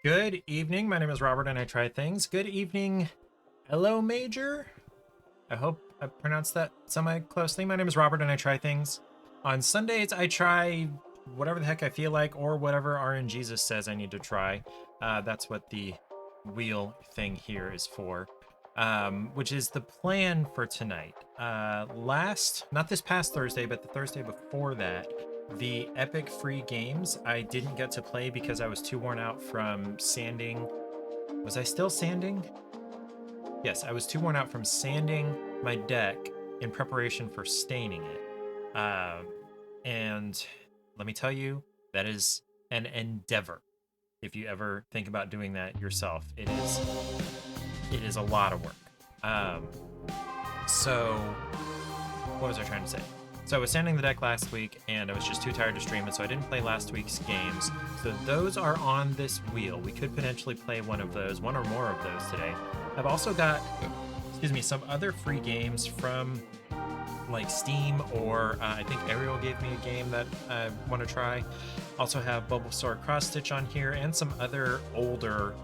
Good evening. My name is Robert and I try things. Good evening. Hello, Major. I hope I pronounced that semi-closely. My name is Robert and I try things. On Sundays, I try whatever the heck I feel like or whatever RNGesus says I need to try. That's what the wheel thing here is for, which is the plan for tonight. Not this past Thursday, but the Thursday before that, the Epic free games I didn't get to play because I was too worn out from sanding. Was I still sanding? Yes, I was too worn out from sanding my deck in preparation for staining it. And let me tell you, that is an endeavor. If you ever think about doing that yourself, it is a lot of work. So what was I trying to say? So I was sanding the deck last week and I was just too tired to stream it, so I didn't play last week's games. So those are on this wheel. We could potentially play one of those, one or more of those today. I've also got, some other free games from like Steam, or I think Ariel gave me a game that I want to try. Also have Bulbasaur Cross Stitch on here and some other older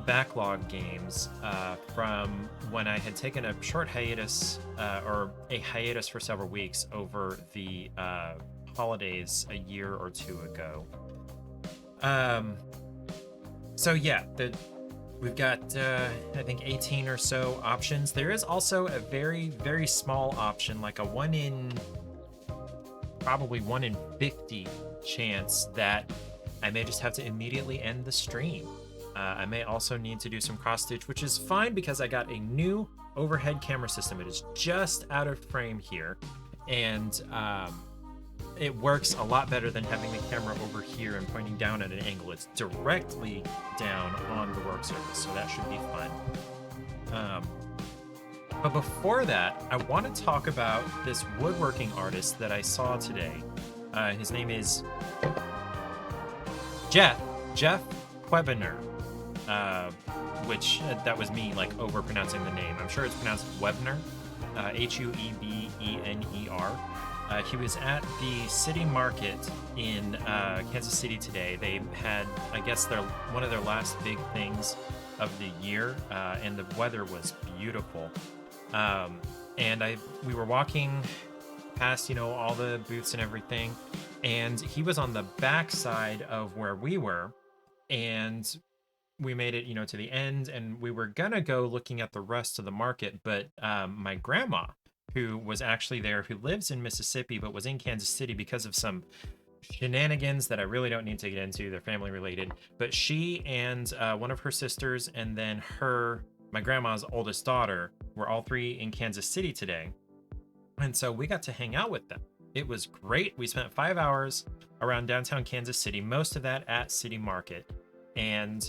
backlog games from when I had taken a short hiatus or a hiatus for several weeks over the holidays a year or two ago. So yeah, we've got I think 18 or so options. There is also a very, very small option, like a probably 1 in 50 chance that I may just have to immediately end the stream. I may also need to do some cross stitch, which is fine because I got a new overhead camera system. It is just out of frame here, and it works a lot better than having the camera over here and pointing down at an angle. It's directly down on the work surface, so that should be fun. But before that, I want to talk about this woodworking artist that I saw today. His name is Jeff Webener. Which that was me like over pronouncing the name. I'm sure it's pronounced Webner, Huebener. He was at the city market in Kansas City today. They had, I guess, one of their last big things of the year, and the weather was beautiful. And we were walking past, all the booths and everything, and he was on the back side of where we were, and we made it, to the end, and we were gonna go looking at the rest of the market, but my grandma, who was actually there, who lives in Mississippi but was in Kansas City because of some shenanigans that I really don't need to get into, they're family related, but she and one of her sisters and then my grandma's oldest daughter were all three in Kansas City today, and so we got to hang out with them. It was great. We spent 5 hours around downtown Kansas City, most of that at City Market. And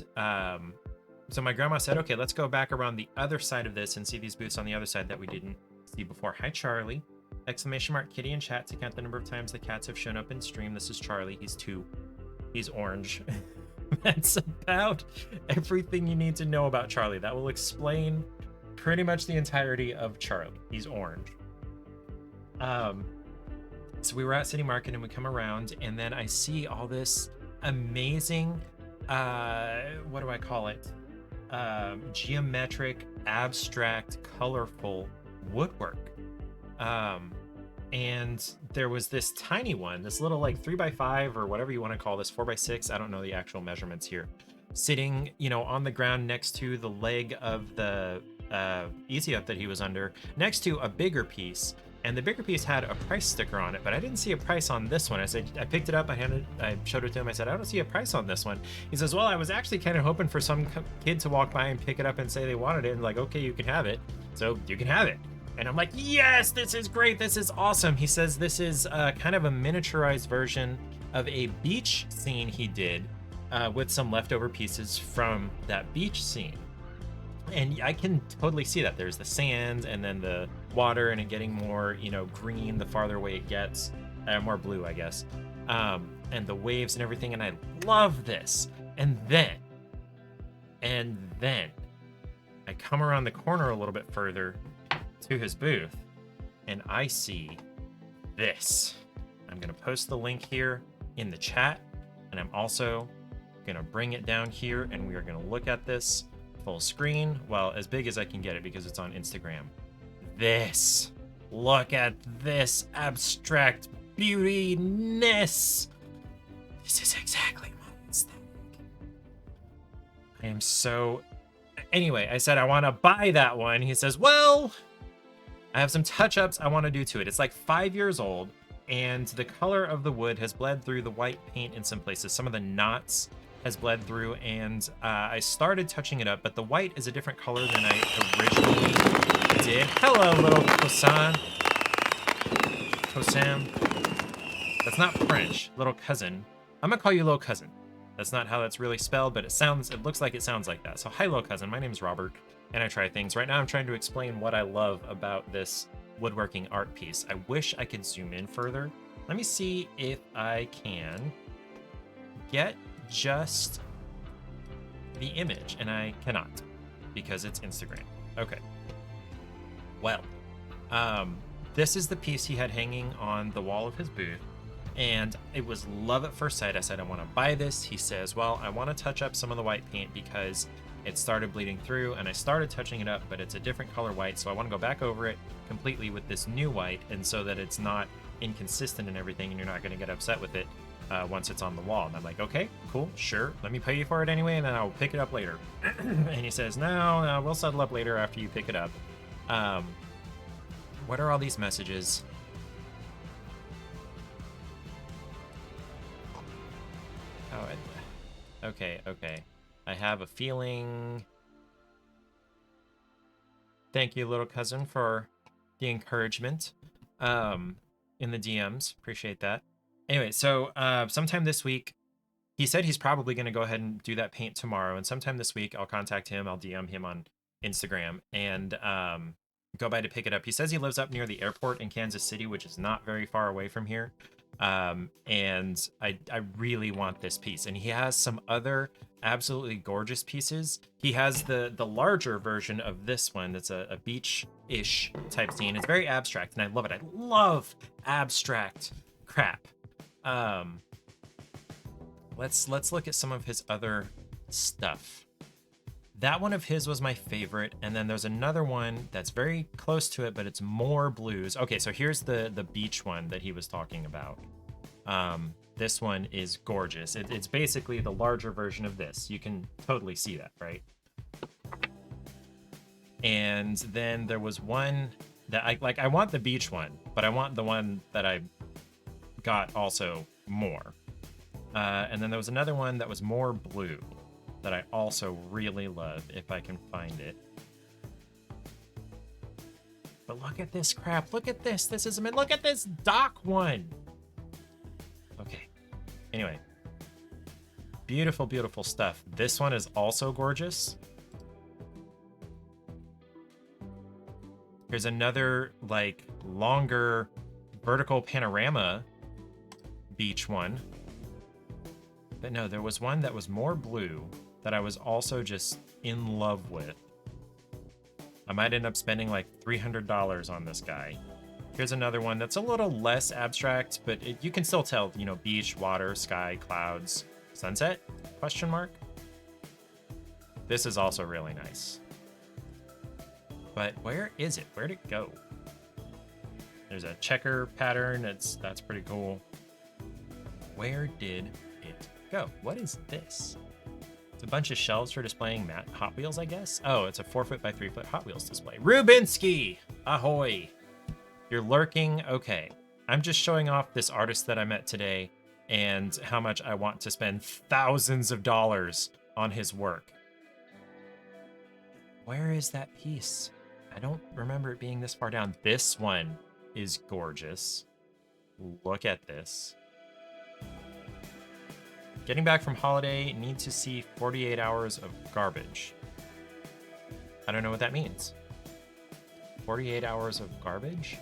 so my grandma said, okay, let's go back around the other side of this and see these booths on the other side that we didn't see before. Hi, Charlie. ! Kitty in chat to count the number of times the cats have shown up in stream. This is Charlie. He's 2. He's orange. That's about everything you need to know about Charlie. That will explain pretty much the entirety of Charlie. He's orange. So we were at City Market and we come around and then I see all this amazing what do I call it? Geometric, abstract, colorful woodwork. And there was this tiny one, this little like 3x5 or whatever you want to call this, 4x6. I don't know the actual measurements here. Sitting, on the ground next to the leg of the Easy Up that he was under, next to a bigger piece. And the bigger piece had a price sticker on it, but I didn't see a price on this one. I picked it up, I showed it to him. I said, I don't see a price on this one. He says, well, I was actually kind of hoping for some kid to walk by and pick it up and say they wanted it. And like, okay, you can have it. So you can have it. And I'm like, yes, this is great. This is awesome. He says this is kind of a miniaturized version of a beach scene he did with some leftover pieces from that beach scene. And I can totally see that. There's the sand and then the water and it getting more, green the farther away it gets, more blue, I guess. And the waves and everything. And I love this. And then I come around the corner a little bit further to his booth and I see this. I'm going to post the link here in the chat. And I'm also gonna bring it down here and we are gonna look at this full screen. Well, as big as I can get it because it's on Instagram. This, look at this abstract beautiness. This is exactly my aesthetic. I am so... Anyway, I said I want to buy that one. He says, well, I have some touch-ups I want to do to it. It's like 5 years old, and the color of the wood has bled through the white paint in some places. Some of the knots has bled through, and I started touching it up, but the white is a different color than I originally did. Hello, little Kosan. Kosam. That's not French, little cousin. I'm gonna call you little cousin. That's not how that's really spelled, but it looks like it sounds like that. So hi, little cousin, my name is Robert, and I try things. Right now I'm trying to explain what I love about this woodworking art piece. I wish I could zoom in further. Let me see if I can get just the image, and I cannot because it's Instagram. Okay. Well, this is the piece he had hanging on the wall of his booth, and it was love at first sight. I said, I want to buy this. He says, well, I want to touch up some of the white paint because it started bleeding through, and I started touching it up, but it's a different color white, so I want to go back over it completely with this new white, and so that it's not inconsistent and everything, and you're not going to get upset with it once it's on the wall. And I'm like, okay, cool, sure, let me pay you for it anyway, and then I'll pick it up later. And he says, no, we'll settle up later after you pick it up. What are all these messages? Oh, okay. I have a feeling. Thank you, little cousin, for the encouragement in the DMs. Appreciate that. Anyway, so sometime this week, he said he's probably going to go ahead and do that paint tomorrow. And sometime this week, I'll contact him. I'll DM him on Instagram and go by to pick it up. He says he lives up near the airport in Kansas City, which is not very far away from here. And I really want this piece. And he has some other absolutely gorgeous pieces. He has the larger version of this one that's a beach-ish type scene. It's very abstract, and I love it. I love abstract crap. Let's look at some of his other stuff. That one of his was my favorite, and then there's another one that's very close to it, but it's more blues. Okay, so here's the beach one that he was talking about. This one is gorgeous. It's basically the larger version of this. You can totally see that, right? And then there was one that I want the beach one, but I want the one that I got also more. And then there was another one that was more blue that I also really love, if I can find it. But look at this crap. Look at this. This is, look at this dock one. Okay. Anyway. Beautiful, beautiful stuff. This one is also gorgeous. Here's another, like, longer vertical panorama beach one. But no, there was one that was more blue that I was also just in love with. I might end up spending like $300 on this guy. Here's another one that's a little less abstract, but you can still tell, you know, beach, water, sky, clouds, sunset, question mark. This is also really nice. But where is it? Where'd it go? There's a checker pattern. That's pretty cool. Where did it go? What is this? It's a bunch of shelves for displaying Hot Wheels, I guess. Oh, it's a 4-foot by 3-foot Hot Wheels display. Rubinsky! Ahoy! You're lurking? Okay. I'm just showing off this artist that I met today and how much I want to spend thousands of dollars on his work. Where is that piece? I don't remember it being this far down. This one is gorgeous. Look at this. Getting back from holiday, need to see 48 hours of garbage. I don't know what that means. 48 hours of garbage?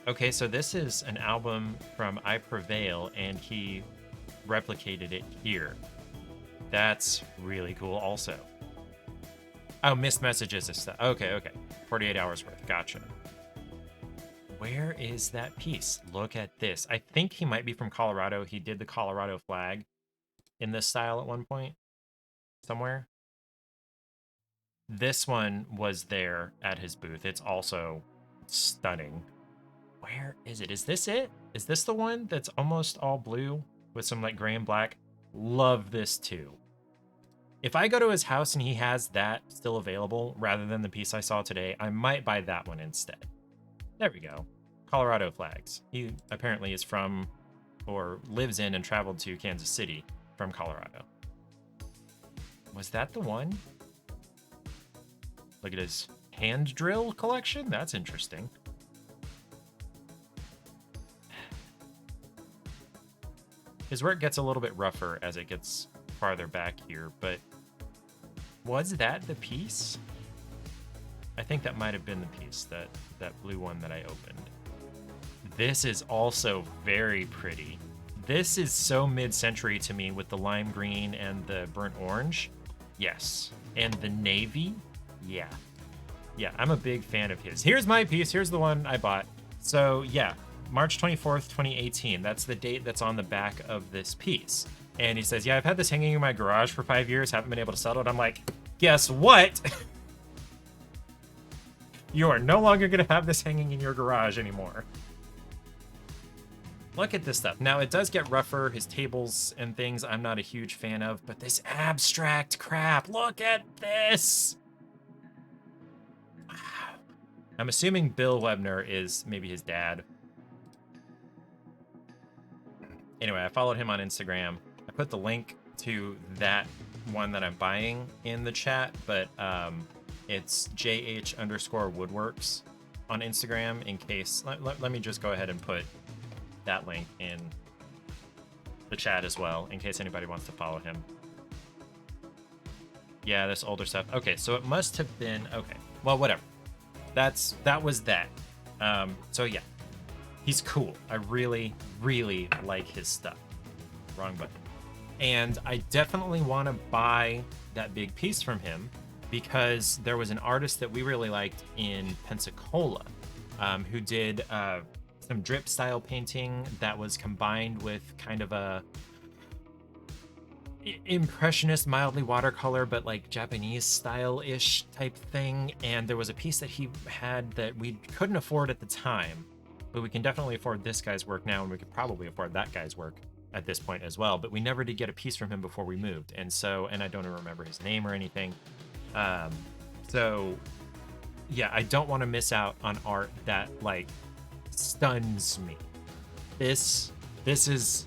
Okay, so this is an album from I Prevail, and he replicated it here. That's really cool also. Oh, missed messages and stuff. Okay. 48 hours worth. Gotcha. Where is that piece? Look at this. I think he might be from Colorado. He did the Colorado flag in this style at one point somewhere. This one was there at his booth. It's also stunning. Where is it? Is this it? Is this the one that's almost all blue with some like gray and black? Love this too. If I go to his house and he has that still available rather than the piece I saw today, I might buy that one instead. There we go. Colorado flags. He apparently is from or lives in and traveled to Kansas City from Colorado. Was that the one? Look at his hand drill collection. That's interesting. His work gets a little bit rougher as it gets farther back here, but was that the piece? I think that might have been the piece, that blue one that I opened. This is also very pretty. This is so mid-century to me with the lime green and the burnt orange. Yes. And the navy. Yeah. Yeah, I'm a big fan of his. Here's my piece. Here's the one I bought. So yeah, March 24th, 2018. That's the date that's on the back of this piece. And he says, yeah, I've had this hanging in my garage for 5 years. Haven't been able to settle it. I'm like, guess what? You are no longer going to have this hanging in your garage anymore. Look at this stuff. Now, it does get rougher. His tables and things I'm not a huge fan of, but this abstract crap, look at this. I'm assuming Bill Webner is maybe his dad. Anyway, I followed him on Instagram. I put the link to that one that I'm buying in the chat, but it's JH_woodworks on Instagram in case. Let me just go ahead and put that link in the chat as well in case anybody wants to follow him. Yeah, this older stuff. Okay, so it must have been, okay, well, whatever. That was that. So yeah, he's cool. I really, really like his stuff. Wrong button. And I definitely want to buy that big piece from him because there was an artist that we really liked in Pensacola who did some drip style painting that was combined with kind of a impressionist, mildly watercolor, but like Japanese style-ish type thing. And there was a piece that he had that we couldn't afford at the time, but we can definitely afford this guy's work now, and we could probably afford that guy's work at this point as well. But we never did get a piece from him before we moved, and I don't even remember his name or anything. So yeah, I don't want to miss out on art that like stuns me. This is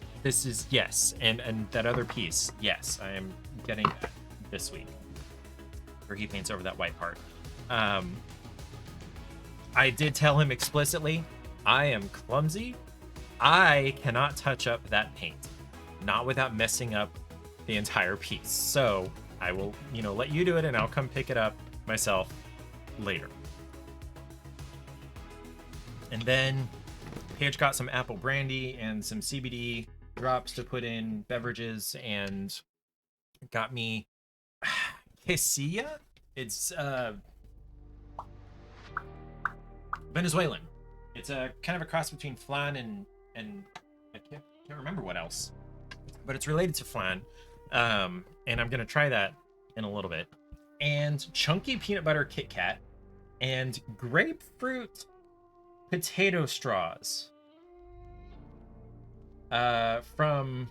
yes, and that other piece, yes, I am getting that this week, where he paints over that white part. I did tell him explicitly, I am clumsy. I cannot touch up that paint, not without messing up the entire piece. So I will, let you do it, and I'll come pick it up myself later. And then Paige got some apple brandy and some CBD drops to put in beverages, and got me quesilla. It's Venezuelan. It's a kind of a cross between flan and I can't remember what else, but it's related to flan. And I'm gonna try that in a little bit. And chunky peanut butter Kit Kat and grapefruit potato straws. From,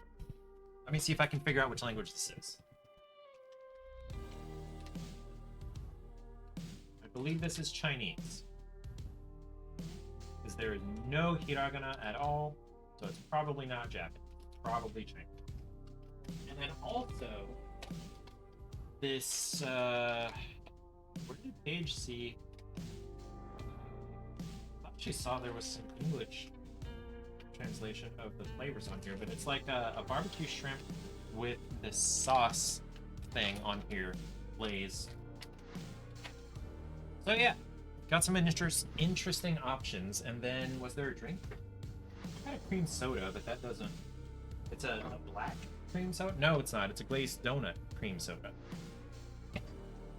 let me see if I can figure out which language this is. I believe this is Chinese, because there is no hiragana at all, so it's probably not Japanese. It's probably Chinese. And then also this, where did Paige see? I thought she saw there was some English translation of the flavors on here, but it's like a barbecue shrimp with this sauce thing on here, glazed. So yeah, got some interesting options. And then, was there a drink? I got a cream soda, but that doesn't, it's a black cream soda? No, it's not. It's a glazed donut cream soda.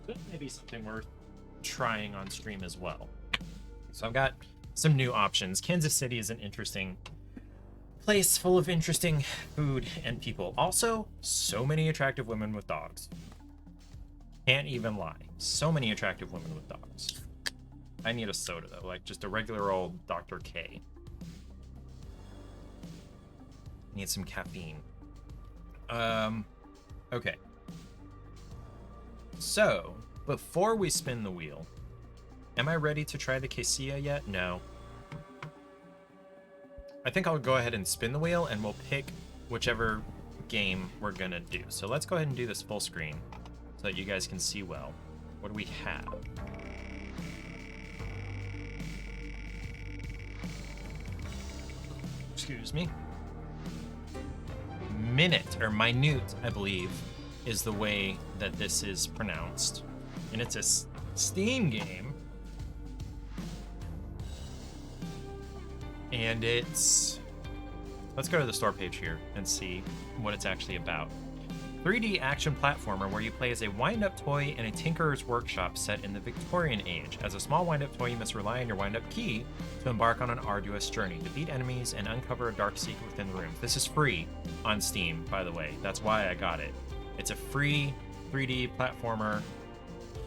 So maybe something worth trying on stream as well. So I've got some new options. Kansas City is an interesting place full of interesting food and people. Also, so many attractive women with dogs. Can't even lie. So many attractive women with dogs. I need a soda though, like just a regular old Dr. K. Need some caffeine. Okay. So, before we spin the wheel, am I ready to try the quesilla yet? No. I think I'll go ahead and spin the wheel and we'll pick whichever game we're gonna do. So let's go ahead and do this full screen so that you guys can see well. What do we have? Excuse me. Minute, or minute, I believe, is the way that this is pronounced. And it's a Steam game. And it's... Let's go to the store page here and see what it's actually about. 3D action platformer where you play as a wind-up toy in a tinkerer's workshop set in the Victorian age. As a small wind-up toy, you must rely on your wind-up key to embark on an arduous journey, defeat enemies, and uncover a dark secret within the rooms. This is free on Steam, by the way. That's why I got it. It's a free 3D platformer,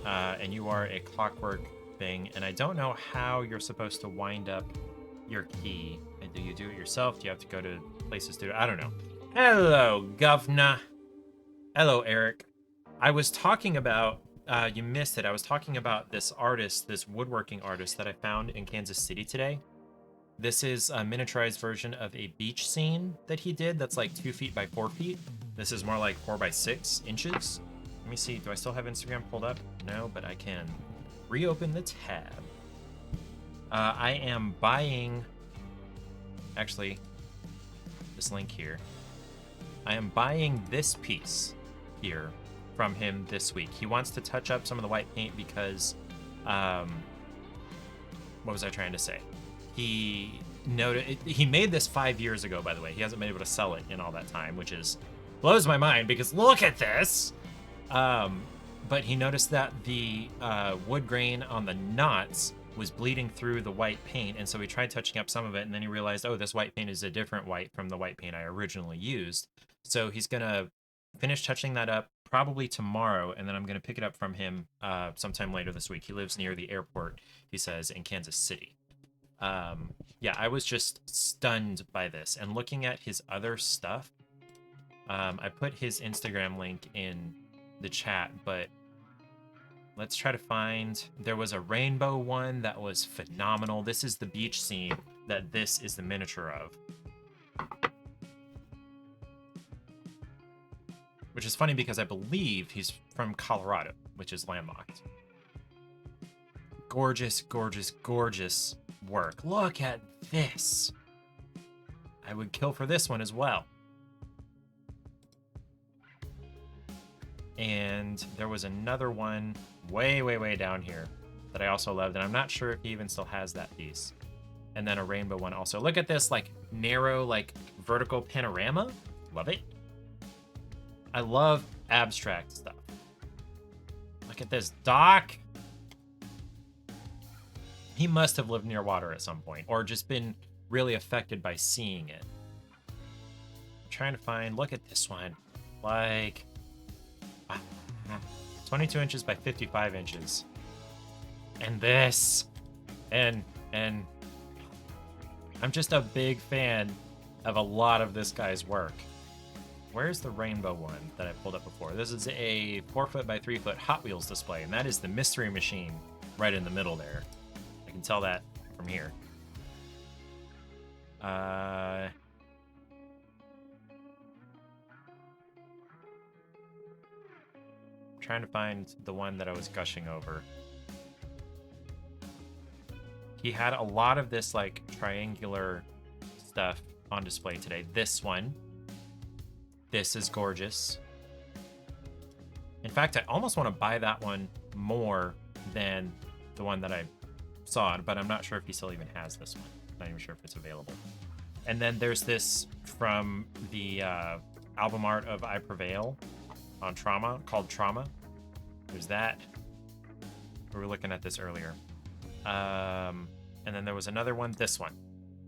and you are a clockwork thing, and I don't know how you're supposed to wind up your key. And do you do it yourself? Do you have to go to places to do it? I don't know. Hello, governor. Hello, Eric. I was talking about, you missed it. I was talking about this artist, this woodworking artist that I found in Kansas City today. This is a miniaturized version of a beach scene that he did that's like 2 feet by 4 feet. This is more like 4 by 6 inches. Let me see, do I still have Instagram pulled up? No, but I can reopen the tab. I am buying, actually, this link here. I am buying this piece here from him this week. He wants to touch up some of the white paint because, what was I trying to say? He made this 5 years ago, by the way. He hasn't been able to sell it in all that time, which is blows my mind because look at this. But he noticed that the wood grain on the knots was bleeding through the white paint, and so he tried touching up some of it, and then he realized, oh, this white paint is a different white from the white paint I originally used. So he's gonna finish touching that up probably tomorrow, and then I'm gonna pick it up from him sometime later this week. He lives near the airport, he says, in Kansas City. Yeah, I was just stunned by this, and looking at his other stuff, I put his Instagram link in the chat, but let's try to find, there was a rainbow one that was phenomenal. This is the beach scene that this is the miniature of. Which is funny because I believe he's from Colorado, which is landlocked. Gorgeous, gorgeous, gorgeous work. Look at this. I would kill for this one as well. And there was another one way, way, way down here that I also loved, and I'm not sure if he even still has that piece. And then a rainbow one also. Look at this, like, narrow, like, vertical panorama. Love it. I love abstract stuff. Look at this dock. He must have lived near water at some point, or just been really affected by seeing it. I'm trying to find, look at this one. Like, 22 inches by 55 inches. And this. And I'm just a big fan of a lot of this guy's work. Where's the rainbow one that I pulled up before? This is a 4 foot by 3 foot Hot Wheels display, and that is the Mystery Machine right in the middle there. I can tell that from here. Trying to find the one that I was gushing over. He had a lot of this like triangular stuff on display today. This one. This is gorgeous. In fact, I almost want to buy that one more than the one that I saw, but I'm not sure if he still even has this one. I'm not even sure if it's available. And then there's this from the album art of I Prevail on Trauma, called Trauma. There's that. We were looking at this earlier. And then there was another one, this one.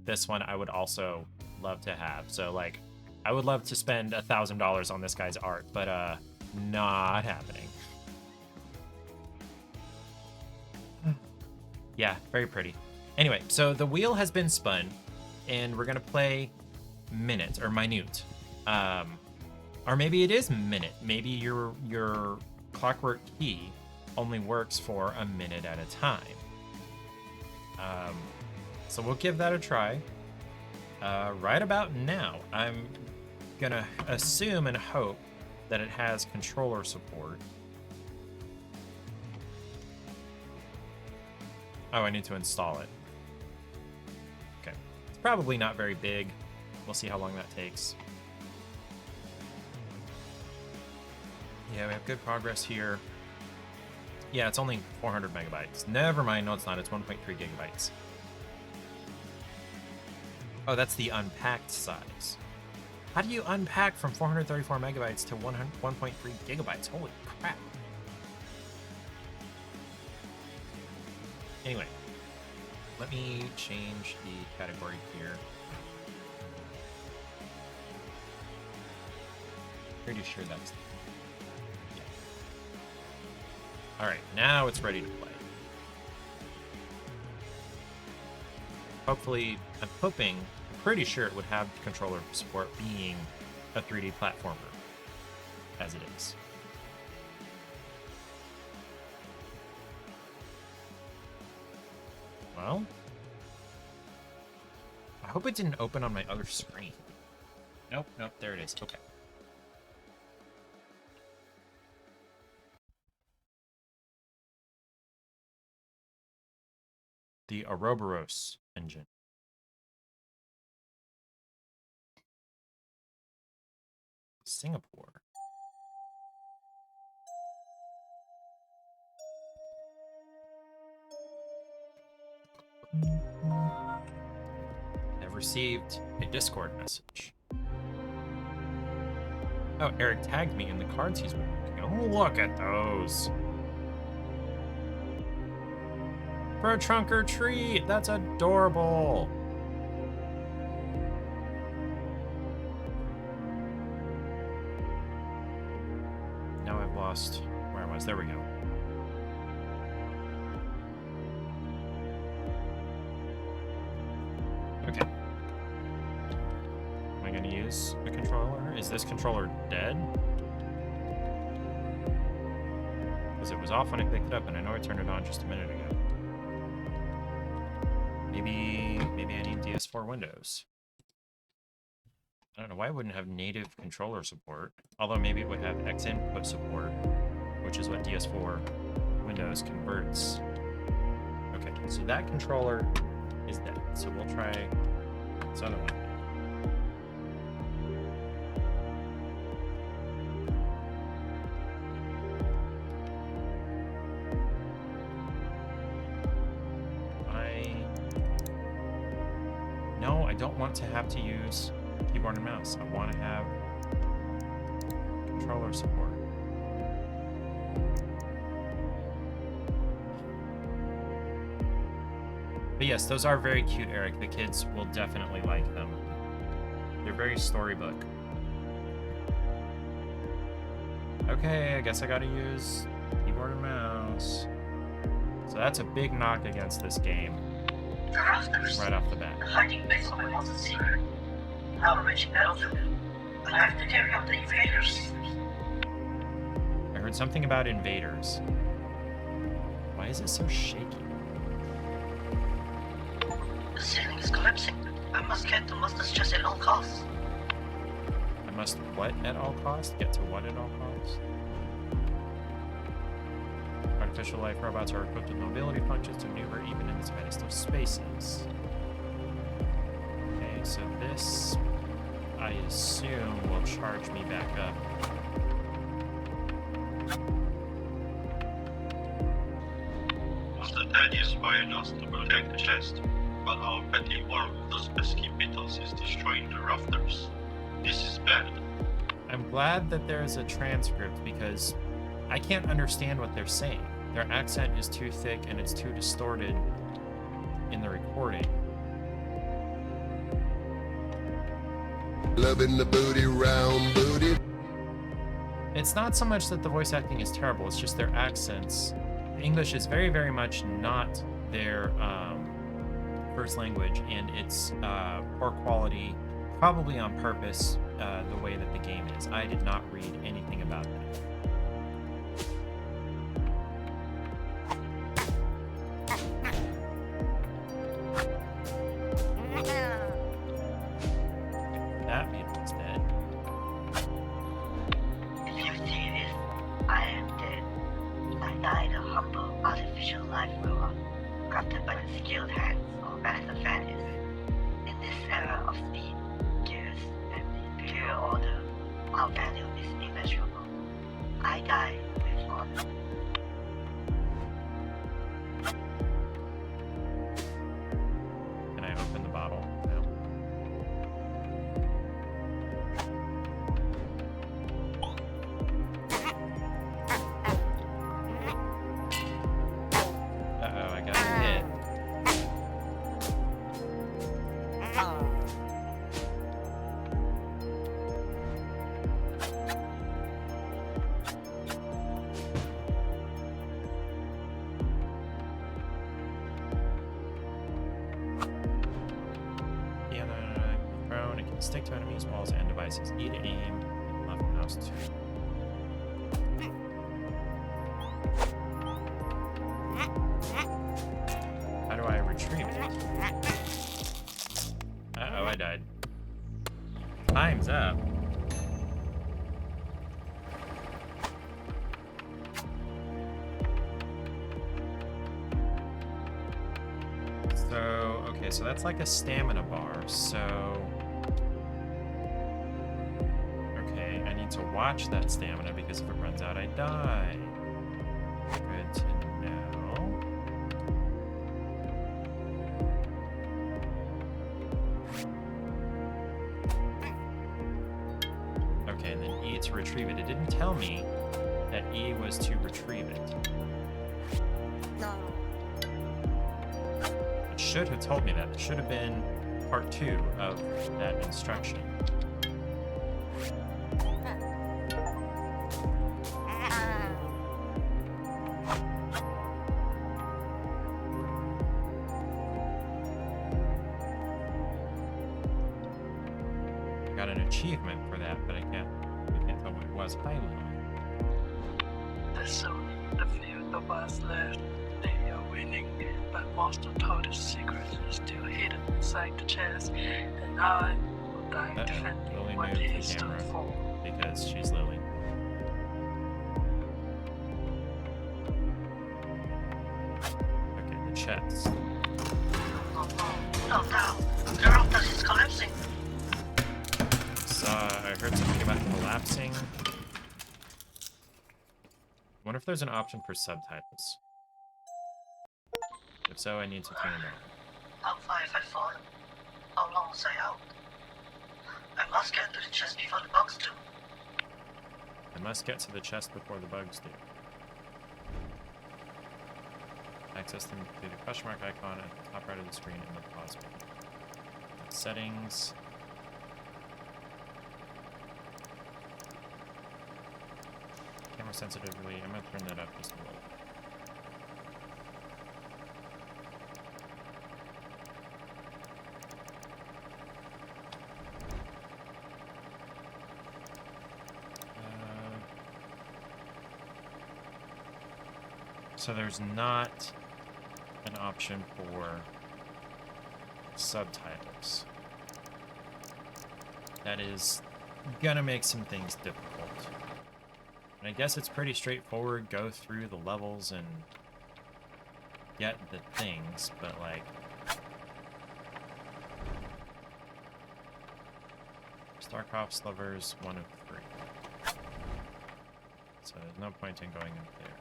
This one I would also love to have. So like, I would love to spend $1,000 on this guy's art, but not happening. Yeah, very pretty. Anyway, so the wheel has been spun, and we're gonna play minute or minute. Or maybe it is minute. Maybe your clockwork key only works for a minute at a time. So we'll give that a try. Right about now, I'm gonna assume and hope that it has controller support. Oh, I need to install it. Okay. It's probably not very big. We'll see how long that takes. Yeah, we have good progress here. Yeah, it's only 400 megabytes. Never mind, no it's not. It's 1.3 gigabytes. Oh, that's the unpacked size. How do you unpack from 434 megabytes to 1.3 gigabytes? Holy crap. Anyway, let me change the category here. Pretty sure that's... Yeah. Alright, now it's ready to play. Hopefully, I'm pretty sure it would have controller support being a 3D platformer, as it is. Well, I hope it didn't open on my other screen. Nope, there it is. Okay. The Ouroboros engine. Singapore. I've received a Discord message. Oh, Eric tagged me in the cards he's working. Oh, look at those. For a trunk or treat. That's adorable. Now I've lost where I was. There we go. Okay. Am I going to use the controller? Is this controller dead? Because it was off when I picked it up, and I know I turned it on just a minute ago. Maybe I need DS4 Windows. I don't know why it wouldn't have native controller support. Although maybe it would have X input support, which is what DS4 Windows converts. Okay, so that controller is dead. So we'll try this other one. No, I don't want to have to use keyboard and mouse. I want to have controller support. But yes, those are very cute, Eric. The kids will definitely like them. They're very storybook. Okay, I guess I gotta use keyboard and mouse. So that's a big knock against this game. Right off the bat. Hiding base of my mom's secret. Now reaching battlefield. I have to carry out the invaders. I heard something about invaders. Why is it so shaky? The ceiling is collapsing. I must get to Master's chest at all costs. I must what at all costs? Get to what at all costs? Artificial life robots are equipped with mobility functions to maneuver even in the tightest of spaces. Okay, so this, I assume, will charge me back up. Master Daddy inspired us to protect the chest, but our petty war with those pesky beetles is destroying the rafters. This is bad. I'm glad that there's a transcript because I can't understand what they're saying. Their accent is too thick and it's too distorted in the recording. Loving the booty, round booty. It's not so much that the voice acting is terrible, it's just their accents. English is very, very much not their first language, and it's poor quality, probably on purpose, the way that the game is. I did not read anything about that. That beetle's dead. If you see this, I am dead. I died a humble artificial life robot, crafted by the skilled hands of Master Fannis. In this era of speed, gears, and the Imperial Order, our value is immeasurable. I die with honor. Can I open the bottle? No. Uh-oh, I got hit. Yeah, no, prone. It can stick to enemies, walls, and devices. E to aim, and left mouse to. How do I retrieve it? Uh-oh, I died. Time's up. So, okay, so that's like a stamina bar, so... Okay, I need to watch that stamina because if it runs out, I die. Good to know. Okay, and then E to retrieve it. It didn't tell me that E was to retrieve it. It should have told me that. It should have been part 2 of that instruction. I got an achievement for that, but I can't tell what it was. Hi, Lil. There's only a few of us left. They are winning, but Master told his secret is still hidden inside the chest, and I will die Lily defending what moved he the stood camera for. because she's Lily. Okay, the chest. Oh no, the Raptors is collapsing. I heard something about collapsing. Wonder if there's an option for subtitles. If so, I need to turn it on. How far have I fallen? How long was I out? I must get to the chest before the bugs do. I must get to the chest before the bugs do. Access them through the question mark icon at the top right of the screen in the pause menu. Settings. Camera sensitivity. I'm gonna turn that up just a little. So there's not an option for subtitles. That is gonna make some things difficult. And I guess it's pretty straightforward. Go through the levels and get the things, but like... Starcroft Slivers, 1 of 3. So there's no point in going up there.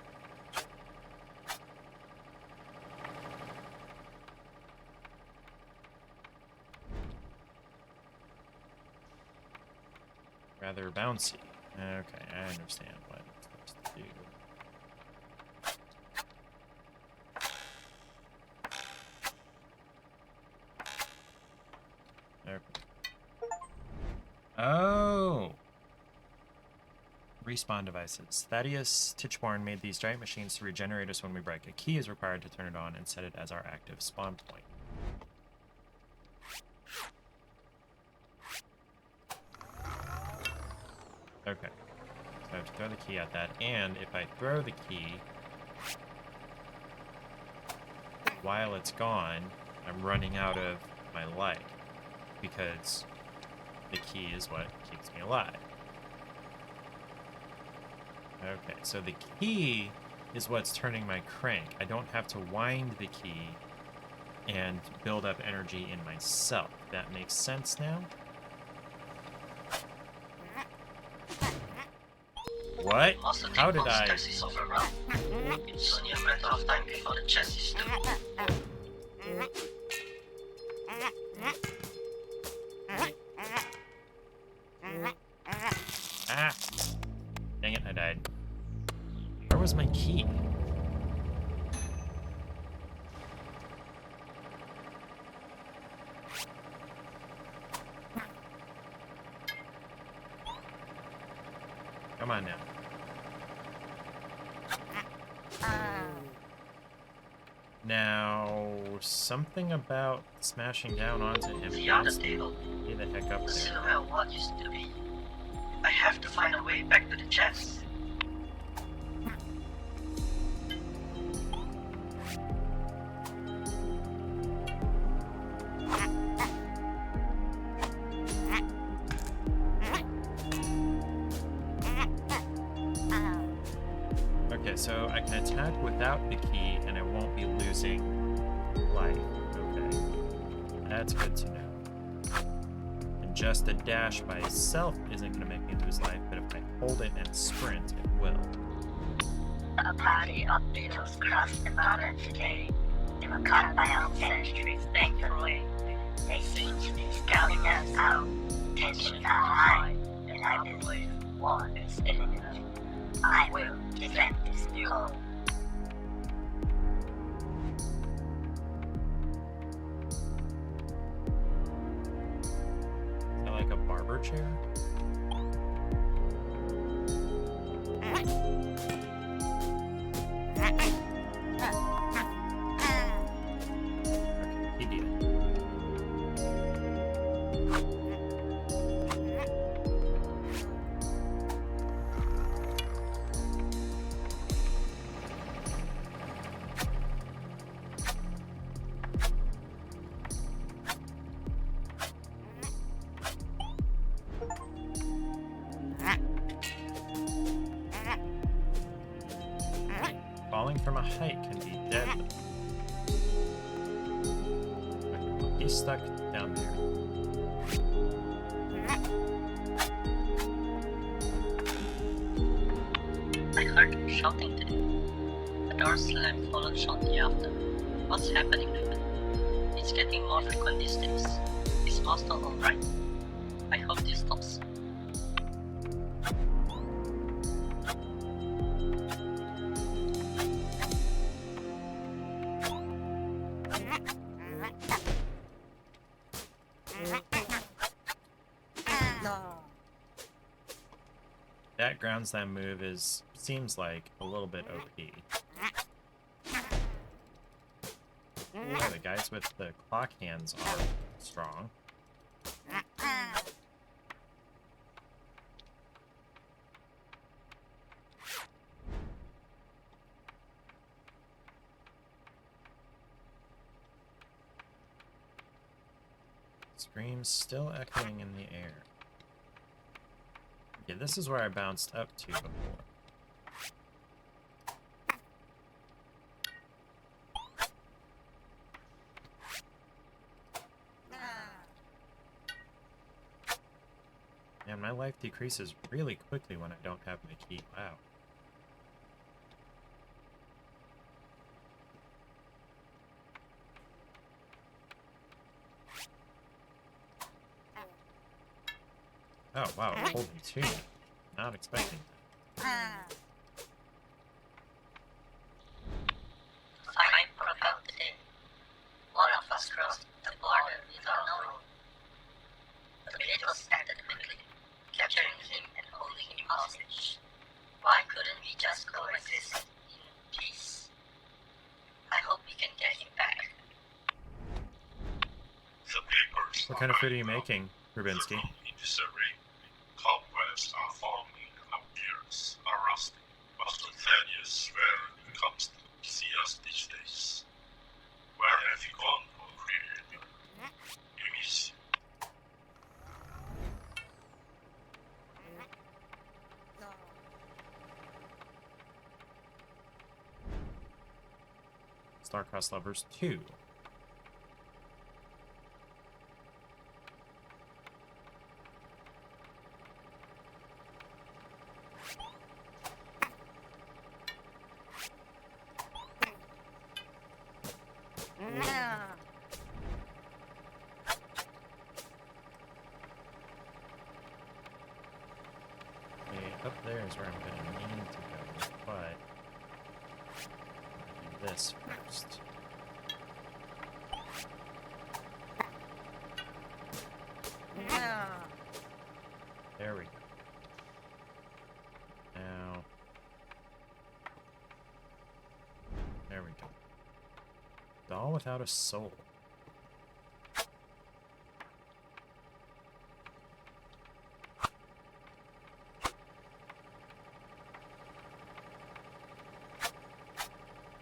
Rather bouncy. Okay, I understand what it's supposed to do. Respawn devices. Thaddeus Tichborne made these giant machines to regenerate us when we break. A key is required to turn it on and set it as our active spawn point. Okay. So I have to throw the key at that, and if I throw the key while it's gone, I'm running out of my life because the key is what keeps me alive. Okay, so the key is what's turning my crank. I don't have to wind the key and build up energy in myself. That makes sense now? What? Also, How did I? Monsters is overrun. It's only a matter of time before the chest is done. Ah! Dang it, I died. Where was my key? Come on now. Now, something about smashing down onto him. The other That's table. the heck up The there. silver what used to be. I have to find a way back to the chest. Okay, so I can attack without the key and I won't be losing life. Okay. That's good to know. And just a dash by itself isn't going to make me lose life, but if I hold it and sprint, it will. A party of Beatles crossed the border today. They were caught by our sentries, thankfully. They seem to be scouting us out. Tensions are high, and I believe war is imminent. I will defend this new home. Is that like a barber chair? Okay, he did it. Falling from a height can be deadly. Okay, well, he's stuck down there. I heard shouting today. The door slammed followed shortly after. What's happening to it? It's getting more frequent these days. Is Master alright? I hope this stops. That ground slam move seems like a little bit OP. Ooh, the guys with the clock hands are strong. Screams still echoing in the air. Yeah, this is where I bounced up to before. Man, my life decreases really quickly when I don't have my key. Wow. Oh, wow, it pulled me to me. Not expecting that. Fight broke out today. One of us crossed the border without knowing. The Beatles acted quickly, capturing him and holding him hostage. What kind of food are you making, Rubinsky? In disarray, cobwebs are forming and our ears are rusting. Master Thaddeus rarely comes to see us these days. Where have you gone, O Creator? We miss you. Star-Crossed Lovers 2. Okay, up there is where I'm gonna need to go, but I'll do this first. There we go. Now, there we go. Doll without a soul.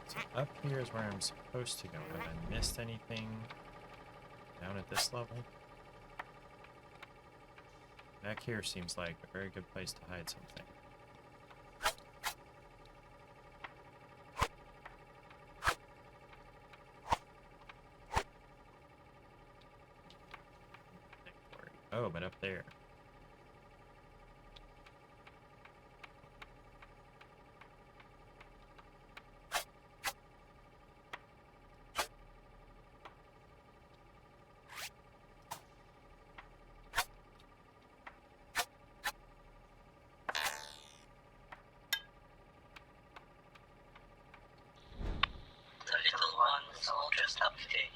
So up here is where I'm supposed to go. Have I missed anything down at this level? Back here seems like a very good place to hide something. Oh, but up there. The little one was all dressed up today.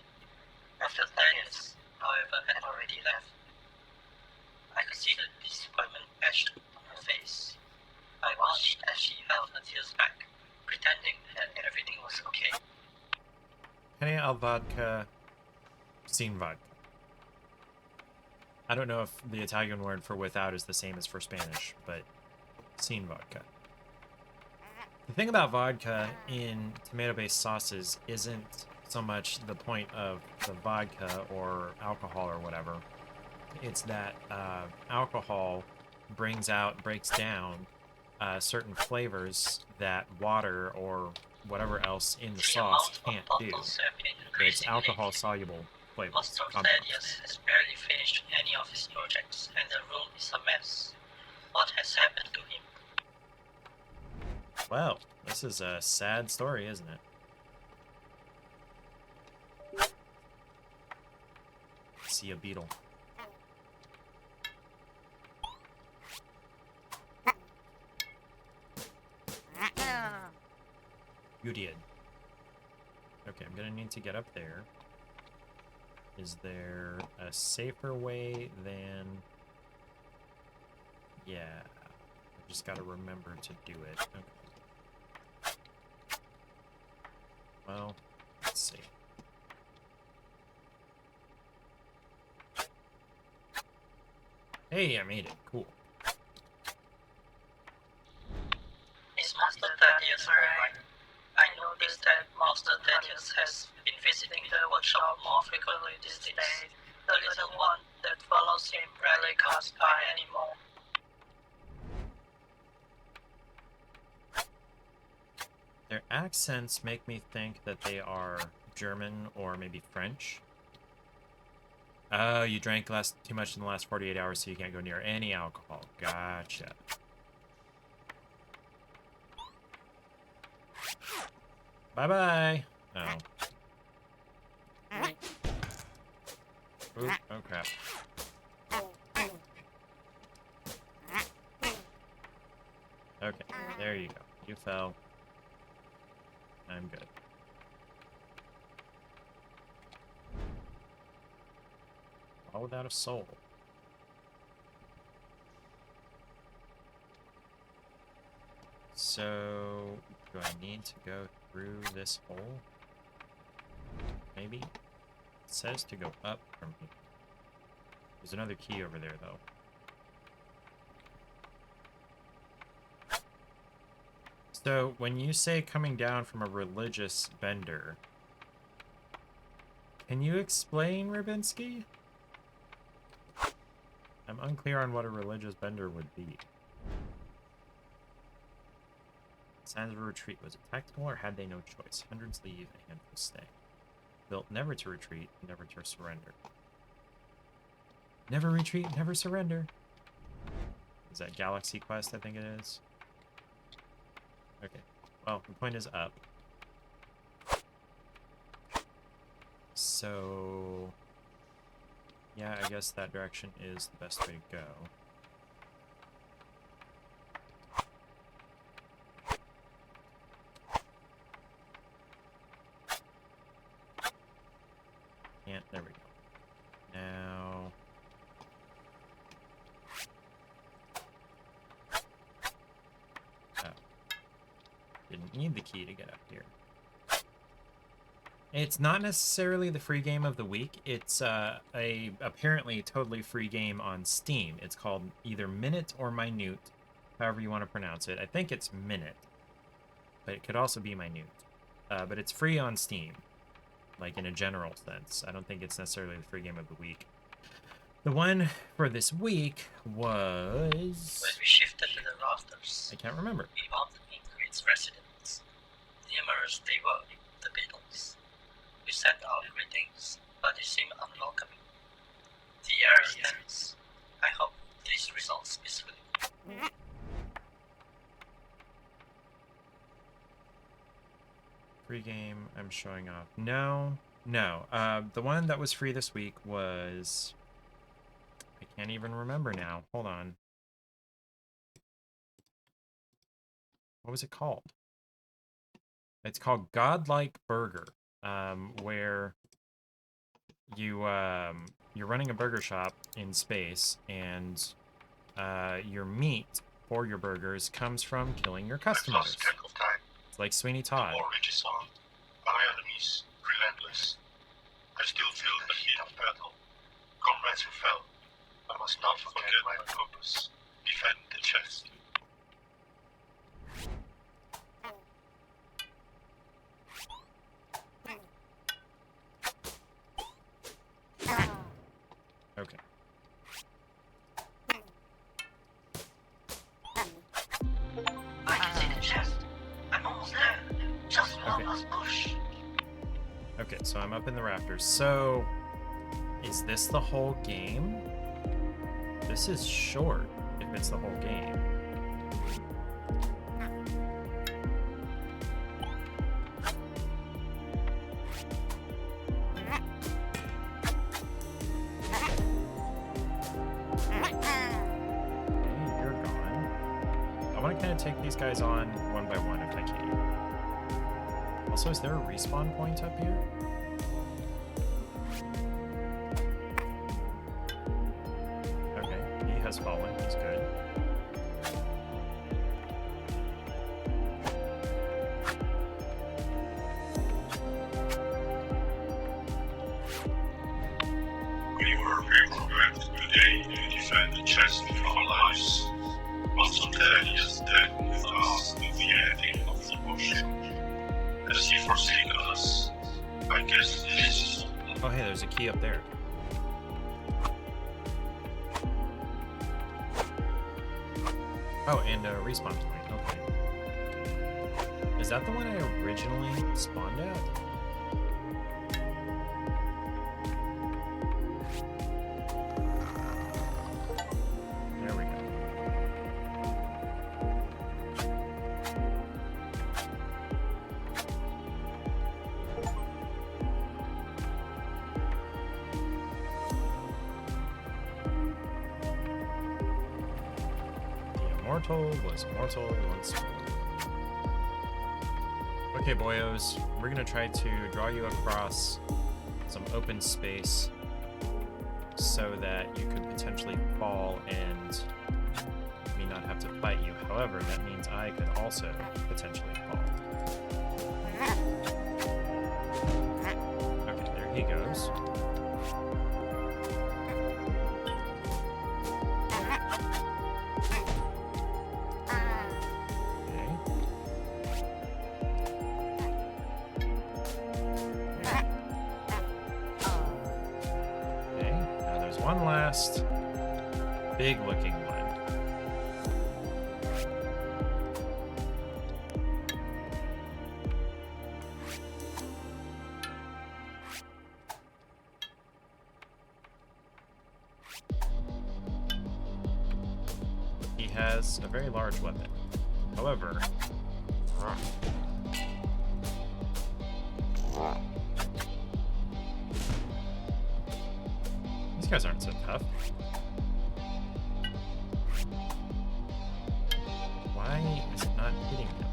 Master Thaddeus, however, had already left. I could see the disappointment etched on her face. I watched as she held her tears back, pretending that everything was okay. Penny al vodka, sin vodka. I don't know if the Italian word for without is the same as for Spanish, but sin vodka. The thing about vodka in tomato-based sauces isn't so much the point of the vodka or alcohol or whatever. It's that alcohol breaks down certain flavors that water or whatever else in the sauce can't do. It's alcohol-soluble flavors. Master Thaddeus has barely finished any of his projects, and the room is a mess. What has happened to him? Well, this is a sad story, isn't it? See a beetle. You did. Okay, I'm gonna need to get up there. Is there a safer way than... Yeah. I just gotta remember to do it. Okay. Well, let's see. Hey, I made it. Cool. Is Master Thaddeus alright? I noticed that Master Thaddeus has been visiting the workshop more frequently these days. The little one that follows him rarely comes by anymore. Their accents make me think that they are German or maybe French. Oh, you drank too much in the last 48 hours, so you can't go near any alcohol. Gotcha. Bye-bye. Oh. Oop, oh crap. Okay, there you go. You fell. I'm good. All without a soul. So, do I need to go through this hole? Maybe? It says to go up from here. There's another key over there, though. So, when you say coming down from a religious bender, can you explain, Rubinsky? I'm unclear on what a religious bender would be. Signs of a retreat. Was it tactical or had they no choice? Hundreds leave, a handful stay. Built never to retreat, never to surrender. Never retreat, never surrender. Is that Galaxy Quest? I think it is. Okay. Well, the point is up. So... yeah, I guess that direction is the best way to go. And there we go. Now... oh. Didn't need the key to get up here. It's not necessarily the free game of the week. It's a apparently totally free game on Steam. It's called either Minute or Minute, however you want to pronounce it. I think it's Minute, but it could also be Minute. But it's free on Steam, like in a general sense. I don't think it's necessarily the free game of the week. The one for this week was... When we shifted to the rafters, I can't remember. we wanted Ingrid's residence. Numerous they were, the Beatles. We sent out greetings, but they seemed unwelcoming. The air is tense. I hope this resolves peacefully. Free game, I'm showing off. No. The one that was free this week was... I can't even remember now. Hold on. What was it called? It's called Godlike Burger, where you you're running a burger shop in space, and your meat for your burgers comes from killing your I've customers. lost track of time. It's like Sweeney Todd. War rages on. Our enemies, relentless. I still feel the heat of battle. Comrades who fell. I must not forget my purpose. Defend the chest. Okay. I can see the chest. I'm almost there. Just one Okay. last push. Okay, so I'm up in the rafters. So, is this the whole game? This is short, if it's the whole game. Okay, you're gone. I want to kind of take these guys on one by one if I can. Also, is there a respawn point up here? Okay, he has fallen. He's good. We were reprogrammed today to defend the chest with our lives. Master Ted is dead with us in the ending of the ocean. Has he forsaken us? I guess this is... Oh, hey, there's a key up there. Oh, and a respawn point. Okay. Is that the one I originally spawned at? There we go. The immortal was mortal once more. Okay, boyos, we're gonna try to draw you across some open space so that you could potentially fall and me not have to fight you. However, that means I could also potentially fall. Okay, there he goes. chest. Big looking one. He has a very large weapon. However, these guys aren't so tough. Why is it not hitting him?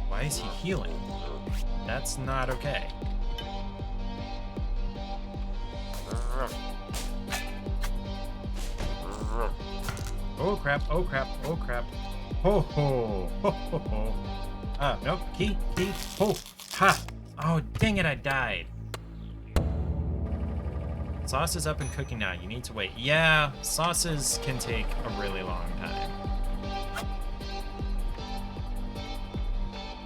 Why is he healing? That's not okay. Oh crap, oh crap, oh crap. Ho ho, ho ho ho. Nope, key, ho, ha. Oh, dang it, I died. Sauce is up and cooking now. You need to wait. Yeah, sauces can take a really long time.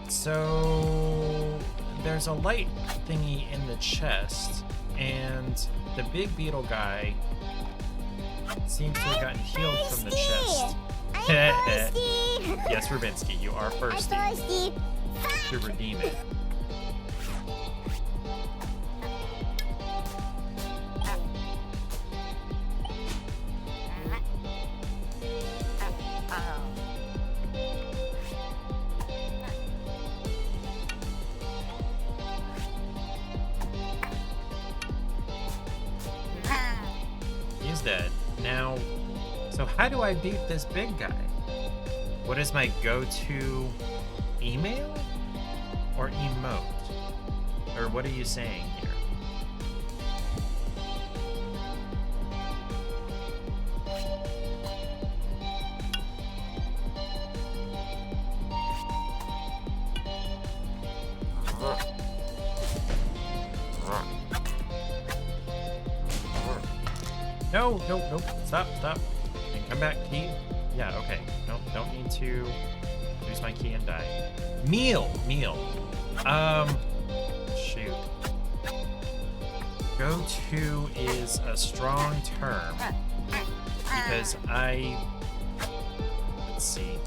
So there's a light thingy in the chest, and the big beetle guy seems to have gotten healed from the chest. Yes, Rubinsky, you are thirsty. To redeem it. He's dead. Now, so how do I beat this big guy? What is my go-to email or emote? Or what are you saying here? No, nope. Stop. And come back, key. Yeah, okay. Nope, don't need to lose my key and die. Meal. Shoot. Go-to is a strong term because let's see.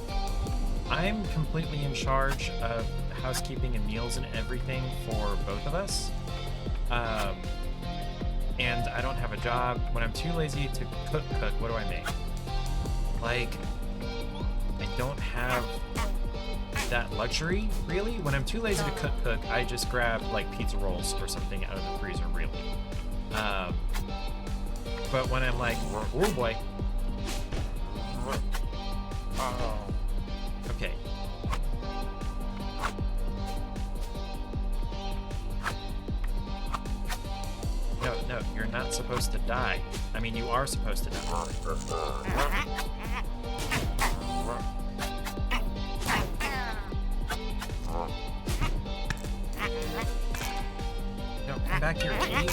I'm completely in charge of housekeeping and meals and everything for both of us. And I don't have a job. When I'm too lazy to cook, what do I make? Like, I don't have that luxury, really. When I'm too lazy to cook, I just grab, like, pizza rolls or something out of the freezer, really. But when I'm like, oh boy. Okay. No, you're not supposed to die. I mean, you are supposed to die. No, come back here, key.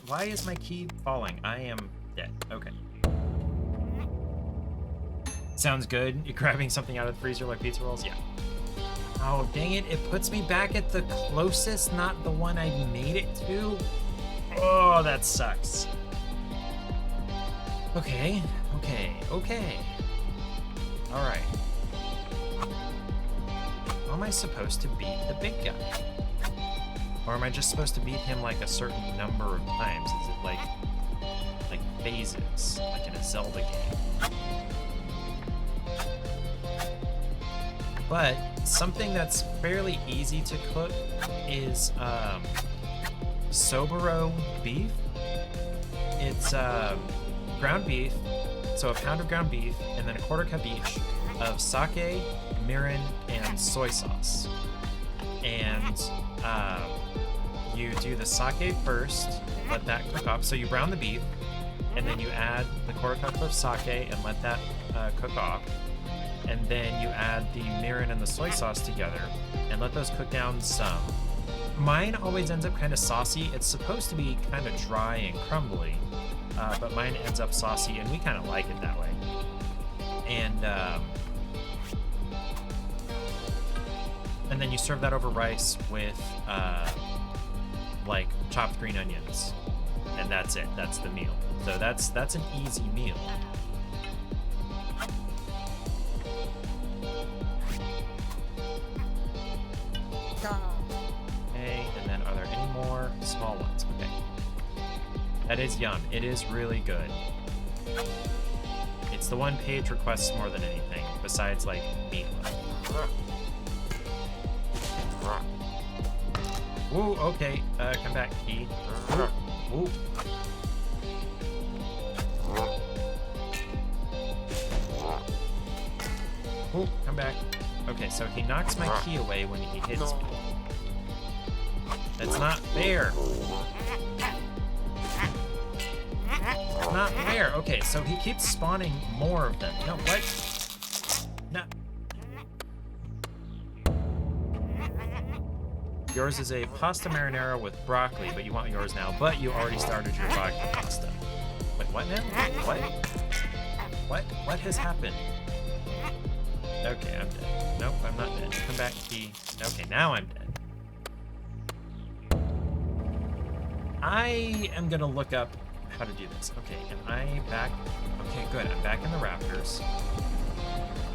Why is my key falling? I am dead. Okay. Sounds good. You're grabbing something out of the freezer like pizza rolls? Yeah. Oh, dang it. It puts me back at the closest, not the one I made it to. Oh, that sucks. Okay. Alright. How am I supposed to beat the big guy? Or am I just supposed to beat him like a certain number of times? Is it like phases, like in a Zelda game? But something that's fairly easy to cook is Soboro beef. It's ground beef, so a pound of ground beef, and then a quarter cup each of sake, mirin, and soy sauce. And you do the sake first, let that cook off. So you brown the beef, and then you add the quarter cup of sake and let that cook off. And then you add the mirin and the soy sauce together and let those cook down some. Mine always ends up kind of saucy. It's supposed to be kind of dry and crumbly, but mine ends up saucy, and we kind of like it that way. And then you serve that over rice with like chopped green onions, and that's it. That's the meal. So that's an easy meal. Okay, and then are there any more small ones? Okay. That is yum. It is really good. It's the one Paige requests more than anything, besides like meatloaf. Ooh, okay. Come back, Key. Ooh. Ooh, come back. Okay, so he knocks my key away when he hits me. That's not fair. Not fair. Okay, so he keeps spawning more of them. No, what? No. Yours is a pasta marinara with broccoli, but you want yours now. But you already started your vodka pasta. Wait, what now? What? What has happened? Okay, I'm dead. Nope, I'm not dead. Come back, Key. Okay, now I'm dead. I am gonna look up how to do this. Okay, am I back? Okay, good. I'm back in the Raptors.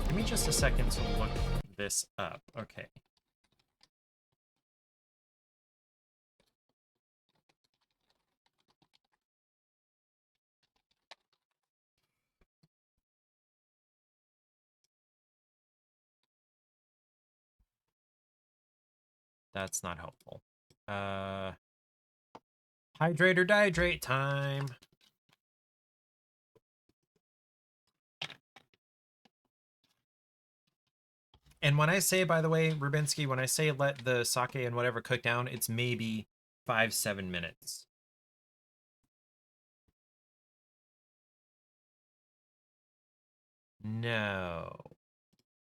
Give me just a second to look this up. Okay. That's not helpful. Hydrate or dihydrate time. And when I say, by the way, Rubinsky, when I say let the sake and whatever cook down, it's maybe 5-7 minutes. No,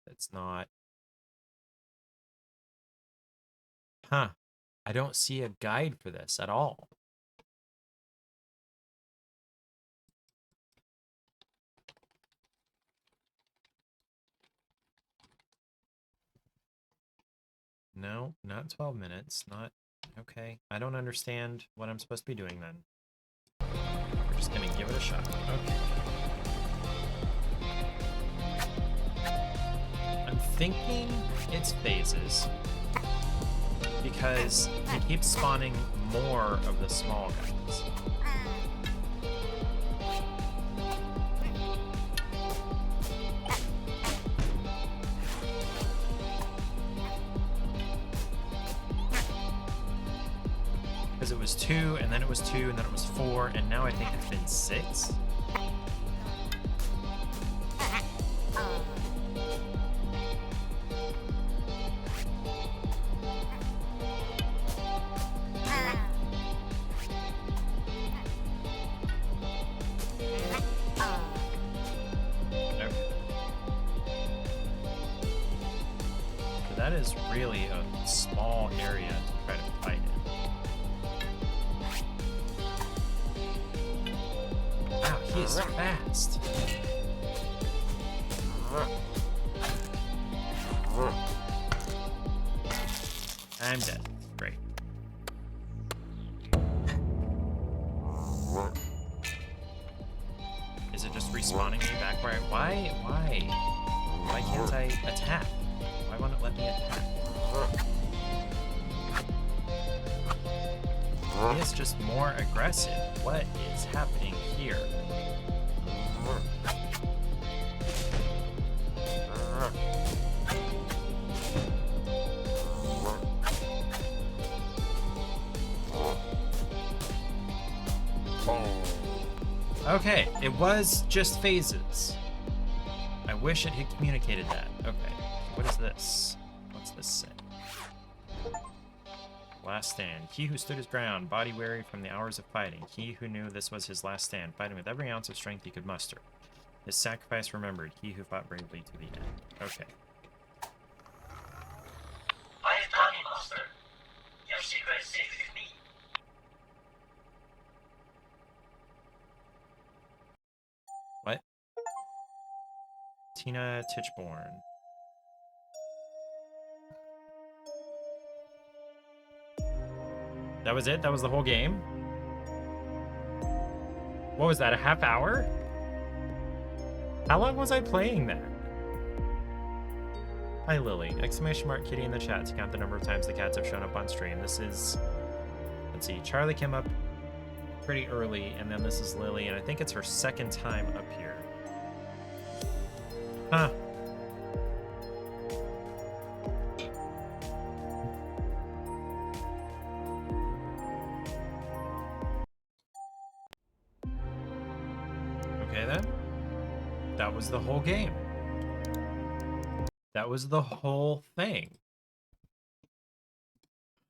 that's not. Huh. I don't see a guide for this at all. No, not 12 minutes. Not. Okay. I don't understand what I'm supposed to be doing then. We're just gonna give it a shot. Okay. I'm thinking it's phases because he keeps spawning more of the small guys. Because it was 2, and then it was 2, and then it was 4, and now I think it's been 6. Okay. So that is really a small area to try to fight in. Wow, he is fast. I'm dead. Great. Is it just respawning me back where I... Why can't I attack? Why won't it let me attack? He is just more aggressive. What is happening here? Okay, it was just phases. I wish it had communicated that. Okay, what is this? What's this say? Last stand. He who stood his ground, body weary from the hours of fighting. He who knew this was his last stand, fighting with every ounce of strength he could muster. His sacrifice remembered. He who fought bravely to the end. Okay. I have done it, Master. Your secret is safe with me. What? Tina Tichborne. That was it? That was the whole game? What was that, a half hour? How long was I playing that? Hi, Lily. Exclamation mark kitty in the chat to count the number of times the cats have shown up on stream. This is... Let's see. Charlie came up pretty early, and then this is Lily, and I think it's her second time up here. Huh. Okay, then. That was the whole game. That was the whole thing.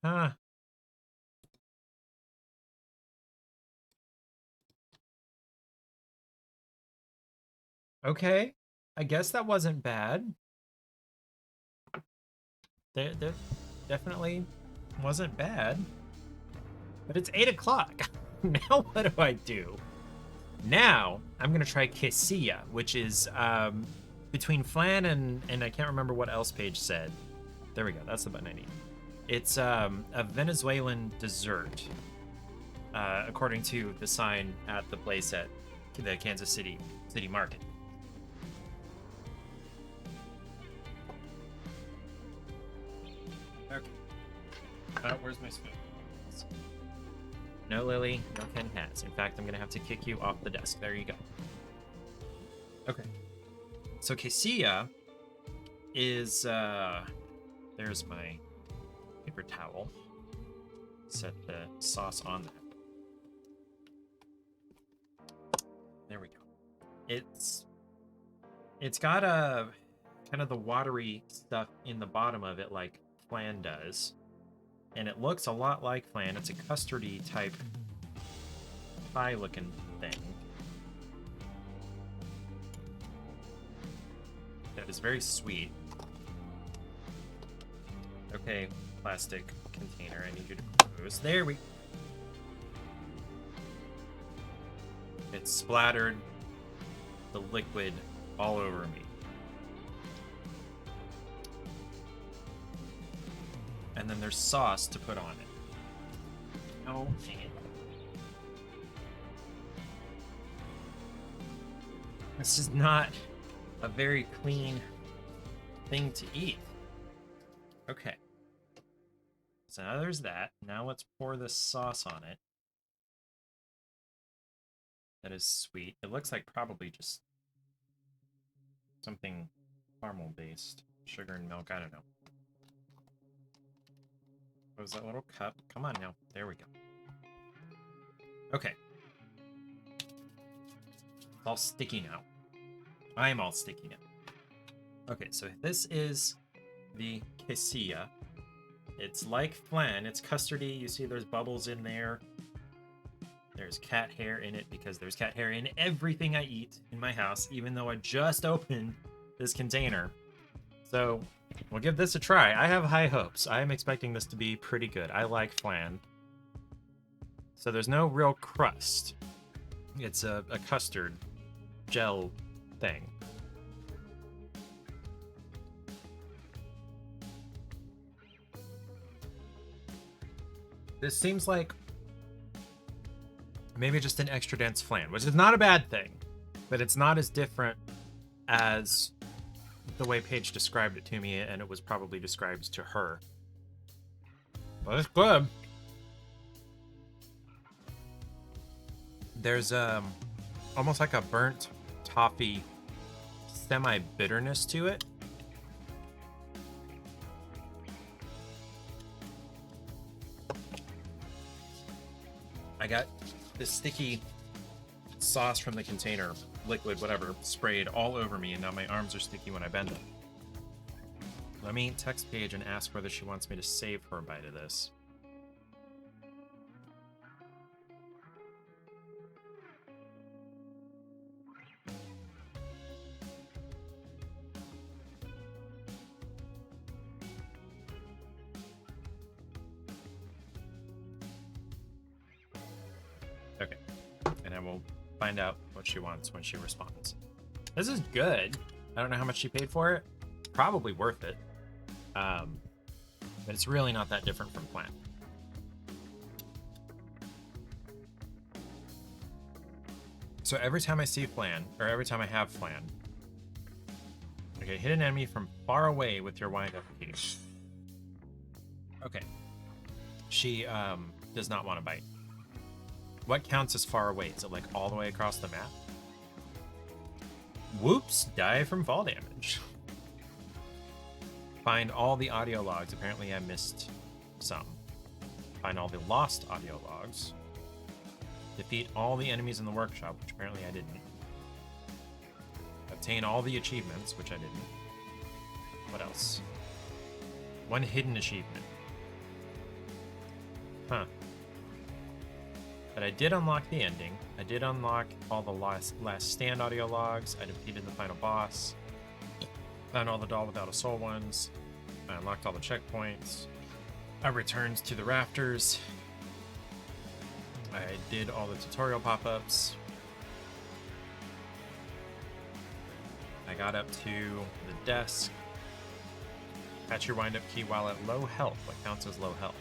Huh. Okay. I guess that wasn't bad. That definitely wasn't bad. But it's 8 o'clock. Now what do I do? Now I'm going to try quesilla, which is between flan and I can't remember what else Paige said. There we go. That's the button I need. It's a Venezuelan dessert, according to the sign at the place at the Kansas City Market. Okay. Where's my spoon? No, Lily. No Ken hats. In fact, I'm going to have to kick you off the desk. There you go. Okay. So quesilla is... there's my paper towel. Set the sauce on that. There we go. It's got a kind of the watery stuff in the bottom of it like flan does. And it looks a lot like flan. It's a custardy type pie looking thing. That is very sweet. Okay, plastic container. I need you to close. There we... It splattered the liquid all over me. And then there's sauce to put on it. Oh, dang it. This is not a very clean thing to eat. Okay. So now there's that. Now let's pour the sauce on it. That is sweet. It looks like probably just something caramel based. Sugar and milk, I don't know. What was that little cup? Come on now. There we go. Okay. It's all sticky now. I'm all sticky now. Okay, so this is the quesilla. It's like flan. It's custardy. You see there's bubbles in there. There's cat hair in it because there's cat hair in everything I eat in my house, even though I just opened this container. So we'll give this a try. I have high hopes. I am expecting this to be pretty good. I like flan. So there's no real crust. It's a custard gel thing. This seems like maybe just an extra dense flan, which is not a bad thing, but it's not as different as the way Paige described it to me, and it was probably described to her. But it's good. There's almost like a burnt toffee semi-bitterness to it. I got this sticky sauce from the container, liquid, whatever, sprayed all over me, and now my arms are sticky when I bend them. Let me text Paige and ask whether she wants me to save her bite of this. Okay, and I will find out what she wants when she responds. This is good. I don't know how much she paid for it. Probably worth it. But it's really not that different from flan. So every time I see Flan, or every time I have Flan, okay, hit an enemy from far away with your wind-up key. Okay. She does not want to bite. What counts as far away? Is it like all the way across the map? Whoops, die from fall damage. Find all the audio logs. Apparently I missed some. Find all the lost audio logs. Defeat all the enemies in the workshop, which apparently I didn't. Obtain all the achievements, which I didn't. What else? One hidden achievement. Huh. But I did unlock the ending. I did unlock all the last stand audio logs. I defeated the final boss. Found all the Doll Without a Soul ones. I unlocked all the checkpoints. I returned to the rafters. I did all the tutorial pop-ups. I got up to the desk. Catch your wind-up key while at low health. What counts as low health?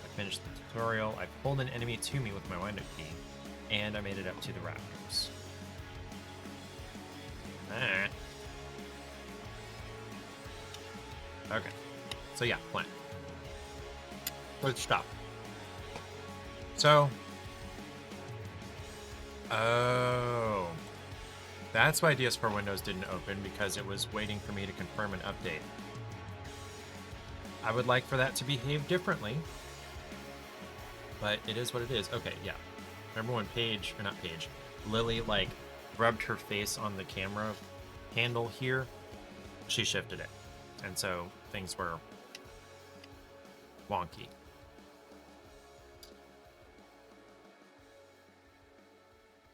I finished the tutorial. I pulled an enemy to me with my wind-up key, and I made it up to the rafters. Okay. So yeah, plan. Let's stop. So, oh, that's why DS4 Windows didn't open, because it was waiting for me to confirm an update. I would like for that to behave differently, but it is what it is. Okay, yeah. Remember when Lily, like, rubbed her face on the camera handle here? She shifted it, and so things were wonky.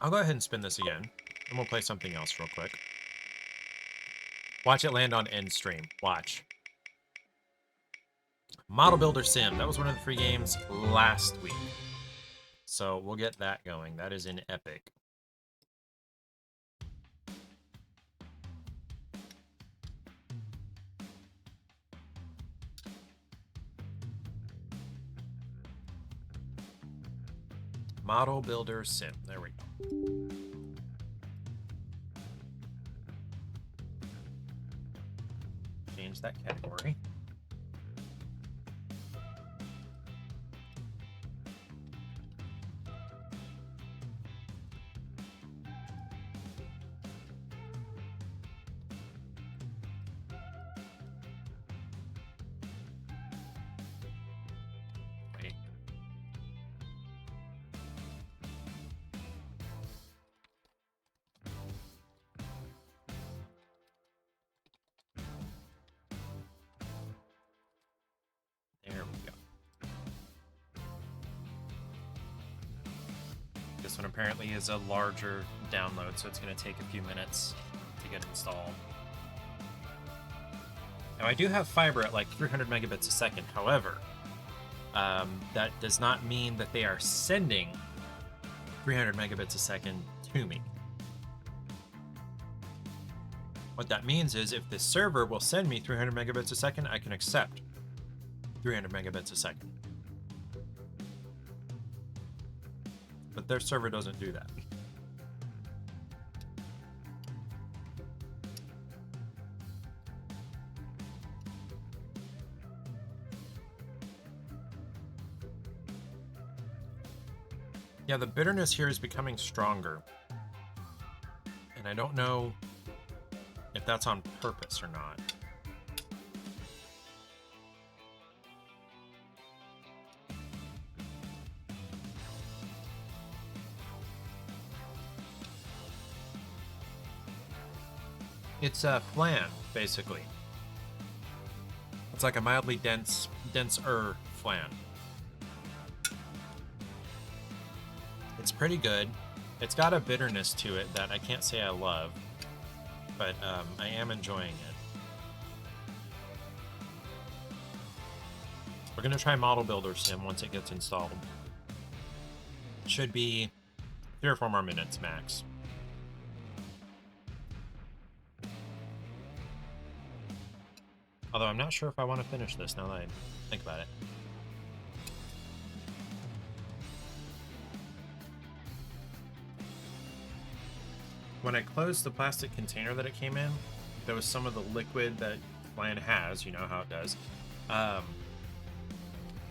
I'll go ahead and spin this again, and we'll play something else real quick. Watch it land on end stream. Watch. Model Builder Sim. That was one of the free games last week. So we'll get that going. That is in Epic. Model Builder Sim. There we go. Change that category. Wait. There we go. This one apparently is a larger download, so it's going to take a few minutes to get installed. Now, I do have fiber at like 300 megabits a second. However, that does not mean that they are sending 300 megabits a second to me. What that means is if the server will send me 300 megabits a second, I can accept 300 megabits a second. But their server doesn't do that. Yeah, the bitterness here is becoming stronger. And I don't know if that's on purpose or not. It's a flan, basically. It's like a mildly denser flan. It's pretty good. It's got a bitterness to it that I can't say I love, but I am enjoying it. We're gonna try Model Builder Sim once it gets installed. It should be 3 or 4 more minutes max. Although I'm not sure if I want to finish this now that I think about it. when I closed the plastic container that it came in, there was some of the liquid that land has, you know how it does,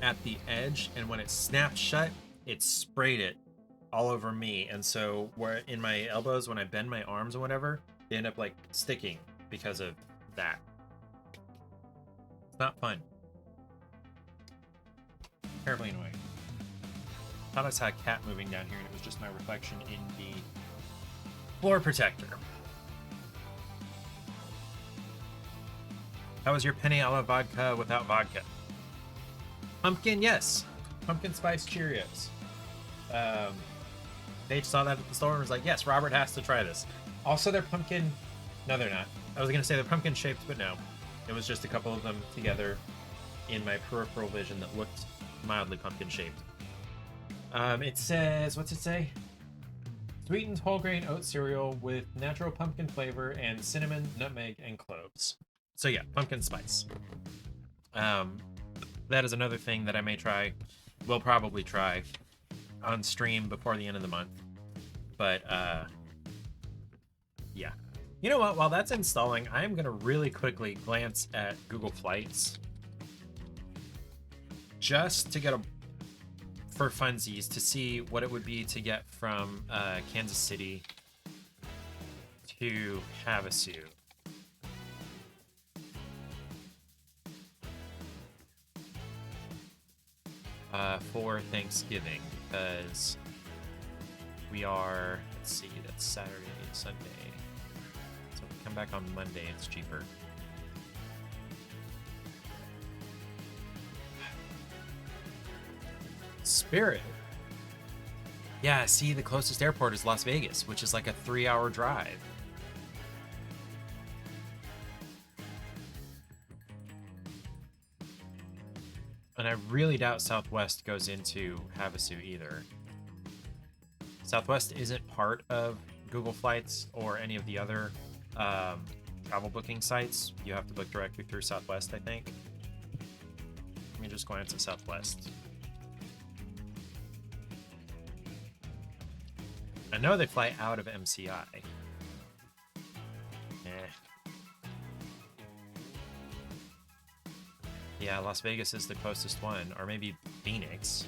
at the edge, and when it snapped shut, it sprayed it all over me. And so where in my elbows, when I bend my arms or whatever, they end up like sticking because of that. It's not fun. Terribly annoying. Thought I saw a cat moving down here and it was just my reflection in the floor protector. How was your penne alla vodka without vodka? Pumpkin, yes. Pumpkin spice Cheerios. Paige saw that at the store and was like, yes, Robert has to try this. Also, they're pumpkin. No, they're not. I was going to say they're pumpkin shaped, but no. It was just a couple of them together in my peripheral vision that looked mildly pumpkin shaped. It says, what's it say? Sweetened whole grain oat cereal with natural pumpkin flavor and cinnamon, nutmeg, and cloves. So yeah, pumpkin spice. That is another thing that I may try, will probably try on stream before the end of the month. But yeah. You know what? While that's installing, I am going to really quickly glance at Google Flights just to get for funsies to see what it would be to get from Kansas City to Havasu. For Thanksgiving, because we are, let's see, that's Saturday, Sunday. So we come back on Monday, it's cheaper. Spirit. Yeah, see, the closest airport is Las Vegas, which is like a 3-hour drive. And I really doubt Southwest goes into Havasu either. Southwest isn't part of Google Flights or any of the other travel booking sites. You have to book directly through Southwest, I think. Let me just glance at Southwest. I know they fly out of MCI. Yeah, Las Vegas is the closest one, or maybe Phoenix.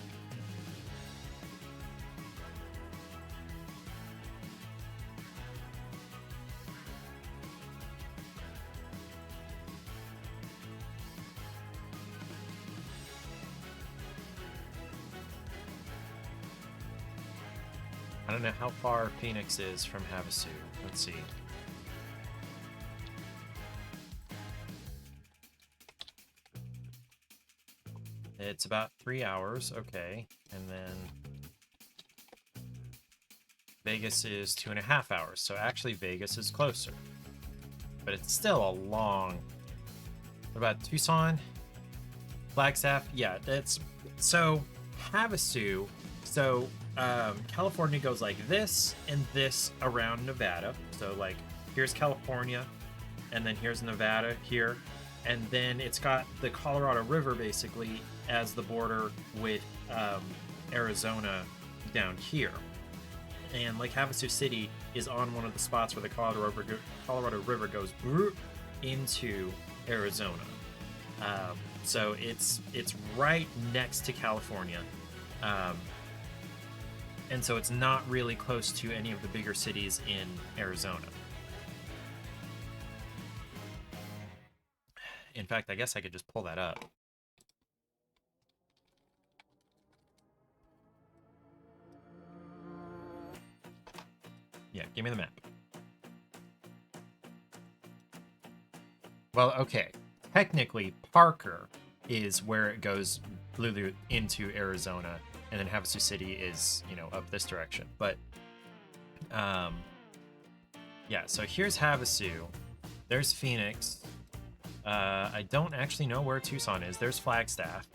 I don't know how far Phoenix is from Havasu. Let's see. It's about 3 hours, okay. And then Vegas is 2.5 hours. So actually Vegas is closer. But it's still a long... What about Tucson? Flagstaff? Yeah, it's... So, Havasu... So, California goes like this and this around Nevada. So, like, here's California, and then here's Nevada here. And then it's got the Colorado River, basically, as the border with Arizona down here. And Lake Havasu City is on one of the spots where the Colorado River goes into Arizona. So it's right next to California. And so it's not really close to any of the bigger cities in Arizona. In fact, I guess I could just pull that up. Yeah, give me the map. Well, okay. Technically, Parker is where it goes into Arizona, and then Havasu City is, you know, up this direction. But, yeah, so here's Havasu. There's Phoenix. I don't actually know where Tucson is. There's Flagstaff,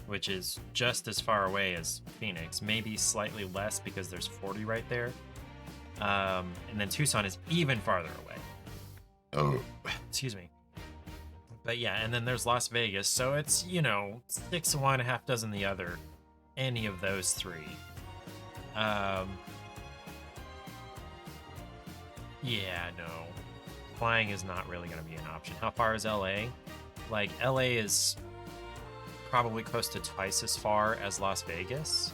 which is just as far away as Phoenix. Maybe slightly less because there's 40 right there. And then Tucson is even farther away. Oh, excuse me. But yeah, and then there's Las Vegas. So it's, you know, 6 of one, half dozen the other. Any of those three. Yeah, no. Flying is not really going to be an option. How far is LA? Like, LA is probably close to twice as far as Las Vegas.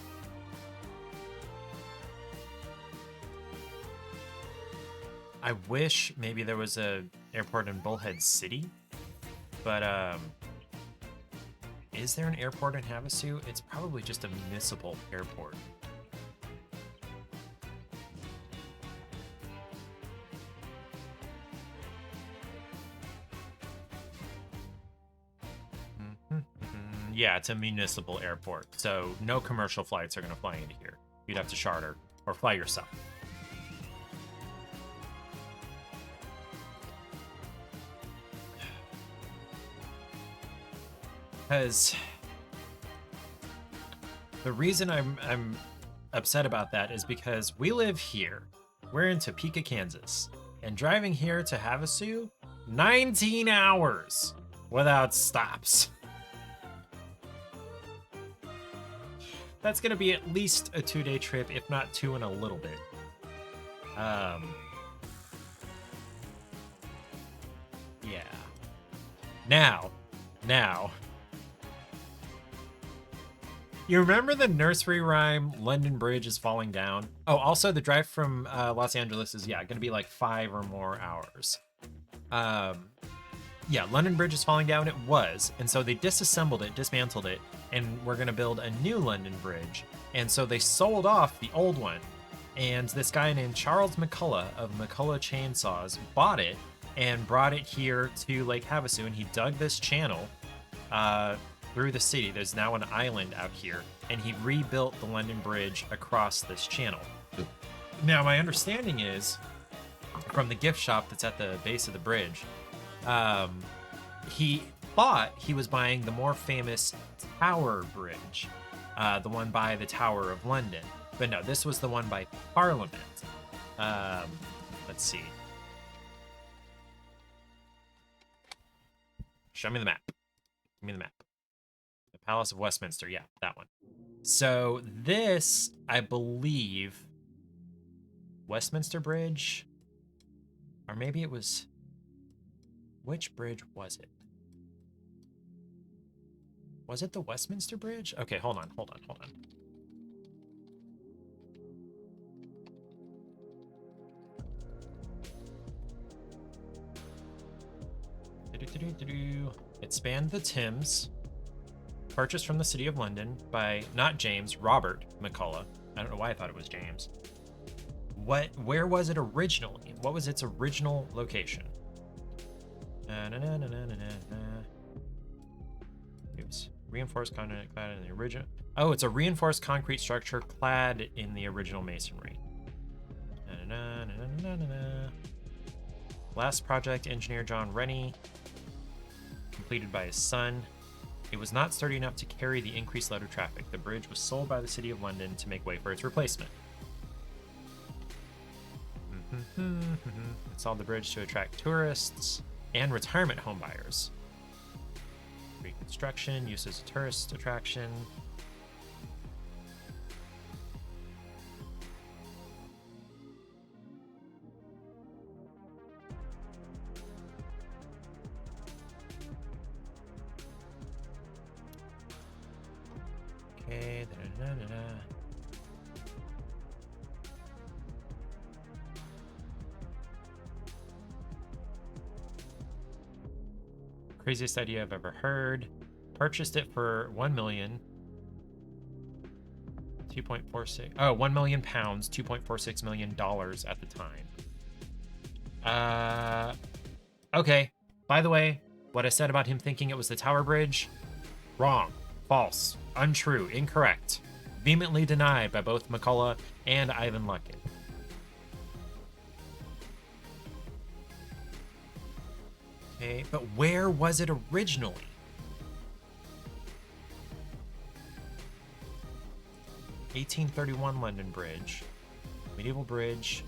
I wish maybe there was a airport in Bullhead City, but is there an airport in Havasu? It's probably just a municipal airport. Yeah, it's a municipal airport, so no commercial flights are going to fly into here. You'd have to charter or fly yourself. Because the reason I'm upset about that is because we live here. We're in Topeka, Kansas, and driving here to Havasu, 19 hours without stops. That's gonna be at least a 2-day trip, if not 2 and a little bit. Yeah. Now. You remember the nursery rhyme, London Bridge is falling down? Oh, also the drive from Los Angeles is, yeah, gonna be like 5 or more hours. Yeah, London Bridge is falling down, it was. And so they disassembled it, dismantled it, and we're gonna build a new London Bridge. And so they sold off the old one. And this guy named Charles McCullough of McCullough Chainsaws bought it and brought it here to Lake Havasu, and he dug this channel through the city. There's now an island out here, and he rebuilt the London Bridge across this channel. Now, my understanding is, from the gift shop that's at the base of the bridge, he thought he was buying the more famous Tower Bridge, the one by the Tower of London. But no, this was the one by Parliament. Let's see. Show me the map. Give me the map. The Palace of Westminster. Yeah, that one. So this, I believe, Westminster Bridge, or maybe it was, which bridge was it? Was it the Westminster Bridge? Okay, hold on. It spanned the Thames, purchased from the City of London by, not James, Robert McCullough. I don't know why I thought it was James. Where was it originally? What was its original location? Oops. Reinforced concrete clad in the original. Oh, it's a reinforced concrete structure clad in the original masonry. Last project, engineer John Rennie, completed by his son. It was not sturdy enough to carry the increased load of traffic. The bridge was sold by the City of London to make way for its replacement. Installed the bridge to attract tourists and retirement home buyers. Reconstruction, use as a tourist attraction. Okay. Craziest idea I've ever heard. Purchased it for 1 million. 2.46. Oh, 1 million pounds, $2.46 million at the time. Okay. By the way, what I said about him thinking it was the Tower Bridge, wrong, false, untrue, incorrect. Vehemently denied by both McCullough and Ivan Luckett. Okay, but where was it originally? (1831) London Bridge, medieval bridge.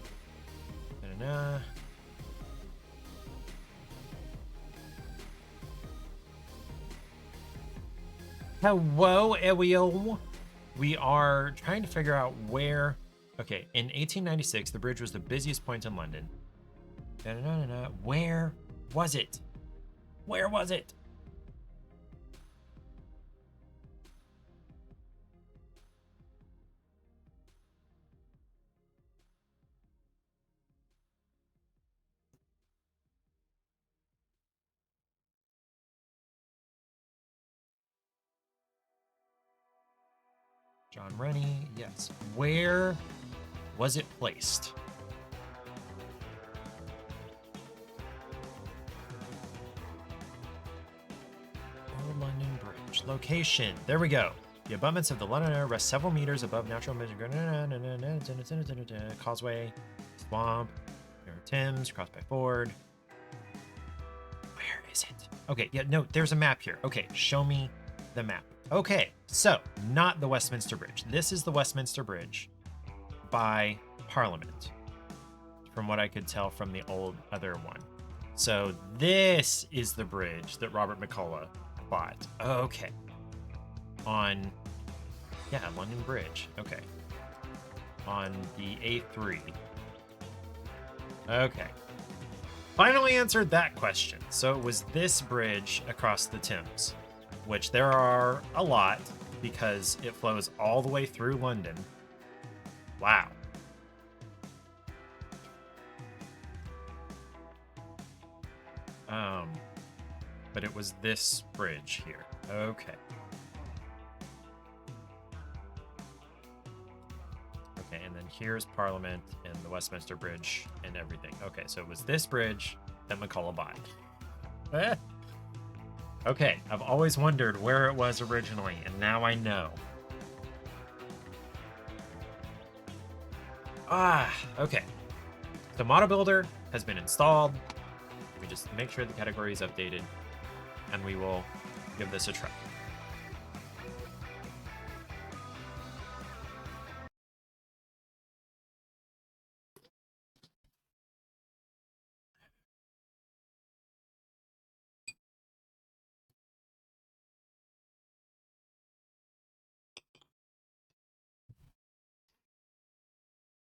Hello, Ariel. We are trying to figure out where. Okay, in 1896, the bridge was the busiest point in London. Da-da-da-da-da. Where was it? Where was it? John Rennie, yes. Where was it placed? Old London Bridge. Location. There we go. The abutments of the London area rest several meters above natural causeway, swamp, River Thames, crossed by Ford. Where is it? Okay, yeah, no, there's a map here. Okay, show me the map. Okay, so not the Westminster Bridge. This is the Westminster Bridge by Parliament, from what I could tell from the old other one. So this is the bridge that Robert McCullough bought. Okay. On, yeah, London Bridge. Okay. On the A3. Okay. Finally answered that question. So it was this bridge across the Thames, which there are a lot because it flows all the way through London. Wow. But it was this bridge here. Okay. Okay, and then here's Parliament and the Westminster Bridge and everything. Okay, so it was this bridge that McCullough bought. Okay, I've always wondered where it was originally, and now I know. Okay. The Model Builder has been installed. We just make sure the category is updated, and we will give this a try.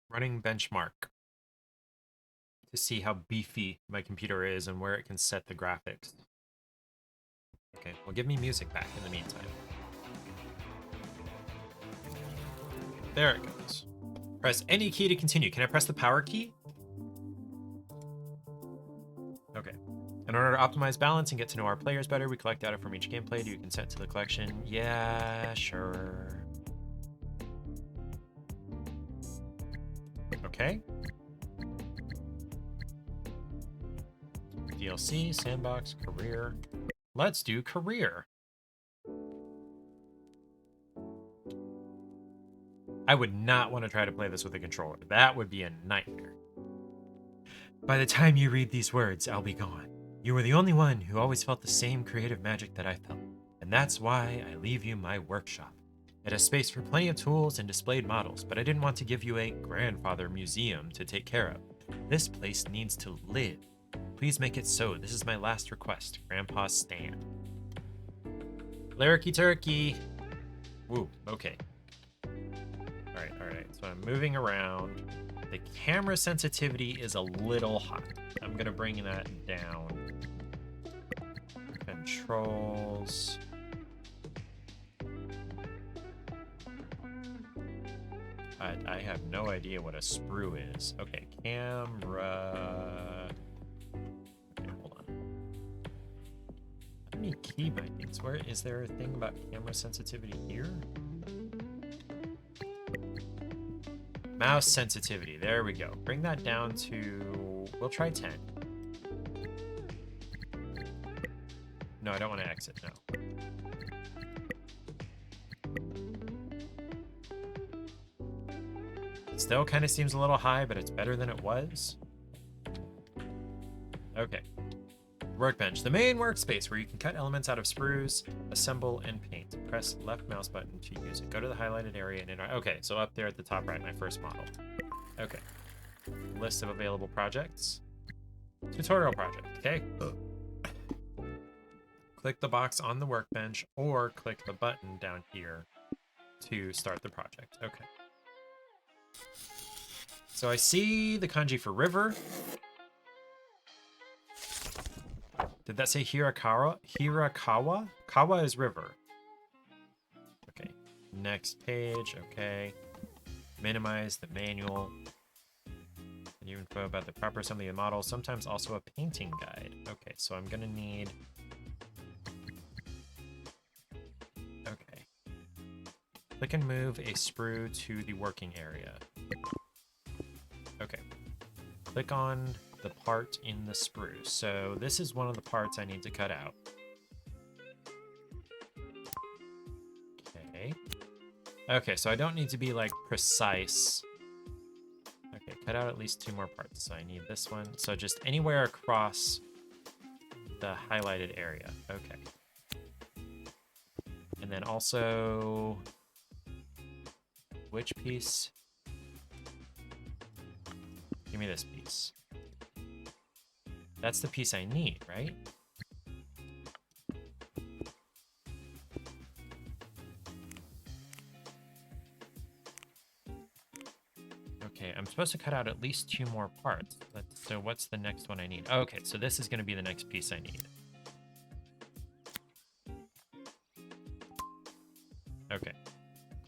Running benchmark to see how beefy my computer is and where it can set the graphics. Okay, well, give me music back in the meantime. There it goes. Press any key to continue. Can I press the power key? Okay. In order to optimize balance and get to know our players better, we collect data from each gameplay. Do you consent to the collection? Yeah, sure. Okay. DLC, sandbox, career. Let's do career. I would not want to try to play this with a controller. That would be a nightmare. By the time you read these words, I'll be gone. You were the only one who always felt the same creative magic that I felt. And that's why I leave you my workshop. It has space for plenty of tools and displayed models, but I didn't want to give you a grandfather museum to take care of. This place needs to live. Please make it so. This is my last request. Grandpa Stan. Larky turkey. Woo, okay. Alright. So I'm moving around. The camera sensitivity is a little high. I'm gonna bring that down. Controls. I have no idea what a sprue is. Okay, camera. Okay, hold on. How many key bindings? Where is there a thing about camera sensitivity here? Mouse sensitivity. There we go. Bring that down to. We'll try 10. No, I don't want to exit. No. Still kind of seems a little high, but it's better than it was. Okay. Workbench, the main workspace where you can cut elements out of sprues, assemble, and paint. Press left mouse button to use it. Go to the highlighted area and okay, so up there at the top right, my first model. Okay. List of available projects. Tutorial project, okay. Click the box on the workbench or click the button down here to start the project. Okay. So I see the kanji for river. Did that say Hirakawa? Hirakawa? Kawa is river. Okay. Next page. Okay. Minimize the manual. New info about the proper assembly of the model. Sometimes also a painting guide. Okay, so I'm gonna need... Okay. Click and move a sprue to the working area. Okay. Click on the part in the sprue. So this is one of the parts I need to cut out. Okay. Okay, so I don't need to be like precise. Okay, cut out at least 2 more parts. So I need this one. So just anywhere across the highlighted area. Okay. And then also, which piece? Give me this piece. That's the piece I need, right? Okay, I'm supposed to cut out at least 2 more parts. So what's the next one I need? Okay, so this is going to be the next piece I need. Okay.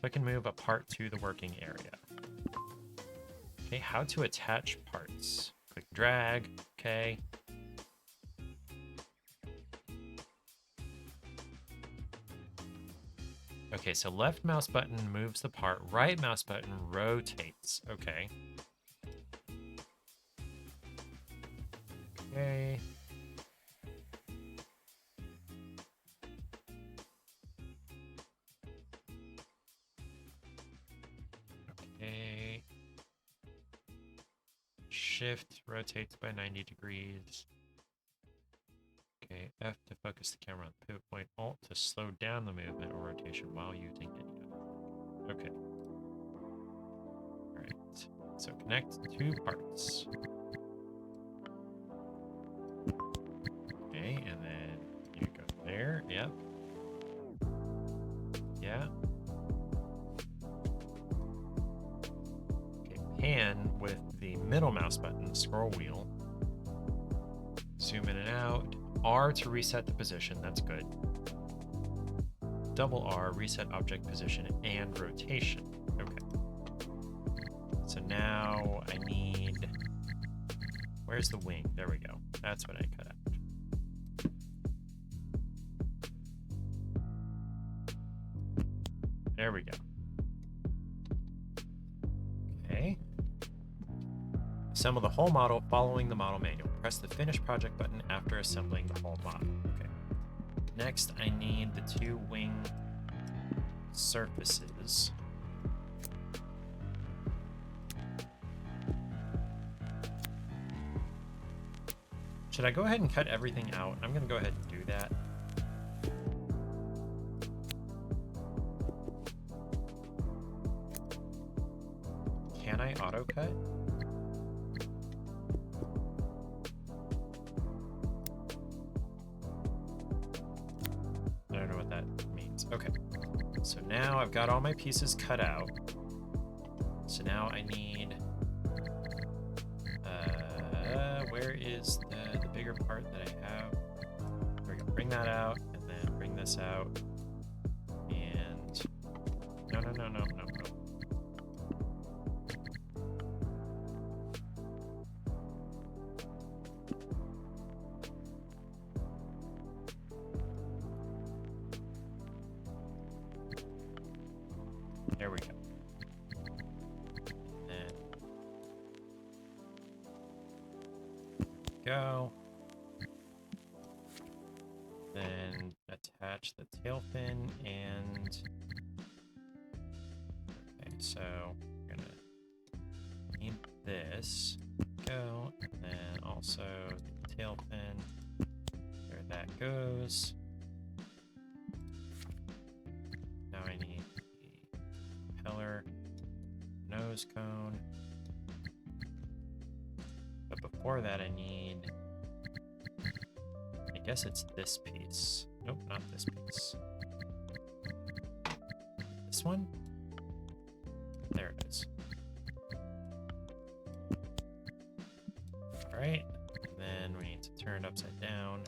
Click and move a part to the working area. Okay, how to attach parts. Click drag. Okay. Okay, so left mouse button moves the part, right mouse button rotates. Okay. Okay. Okay. Shift rotates by 90 degrees. Okay, F to focus the camera on the pivot point, Alt to slow down the movement or rotation while using any. Okay. Alright, so connect 2 parts. Okay, and then you go there, yep. Yeah. Okay, pan with the middle mouse button, scroll wheel. Zoom in and out. R to reset the position, that's good. Double R, reset object position and rotation. Okay. So now I need... Where's the wing? There we go. That's what I cut out. There we go. Okay. Assemble the whole model following the model manual. Press the Finish Project button after assembling the whole model. Okay. Next, I need the 2 wing surfaces. Should I go ahead and cut everything out? I'm going to go ahead and do that. Can I auto cut? I don't know what that means. Okay. So now I've got all my pieces cut out. So now I need... where is the bigger part that I have? There we go. Bring that out, and then bring this out. And... No. There we go. And go. Then attach the tail fin and... Okay, so we're gonna need this. Go. And then also the tail fin. There that goes. Now I need the propeller, nose cone. But before that I need, I guess it's this piece. Nope, not this piece. This one? There it is. Alright, and then we need to turn it upside down.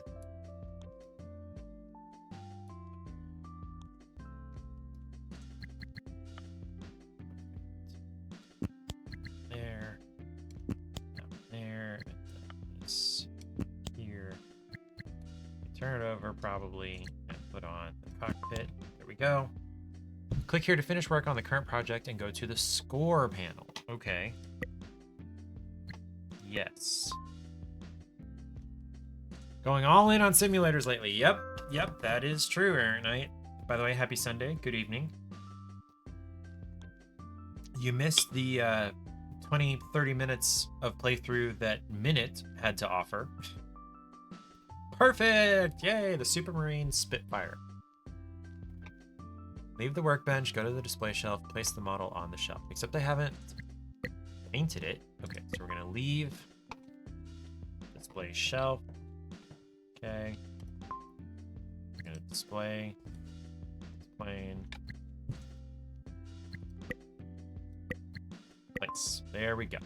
turn it over probably and put on the cockpit. There we go. Click here to finish work on the current project and go to the score panel. Okay. Yes. Going all in on simulators lately. Yep, that is true, Aaron Knight. By the way, happy Sunday. Good evening. You missed the 20-30 minutes of playthrough that Minute had to offer. Perfect! Yay, the Supermarine Spitfire. Leave the workbench, go to the display shelf, place the model on the shelf. Except I haven't painted it. Okay, so we're gonna leave display shelf. Okay. We're gonna display plane. Place. There we go.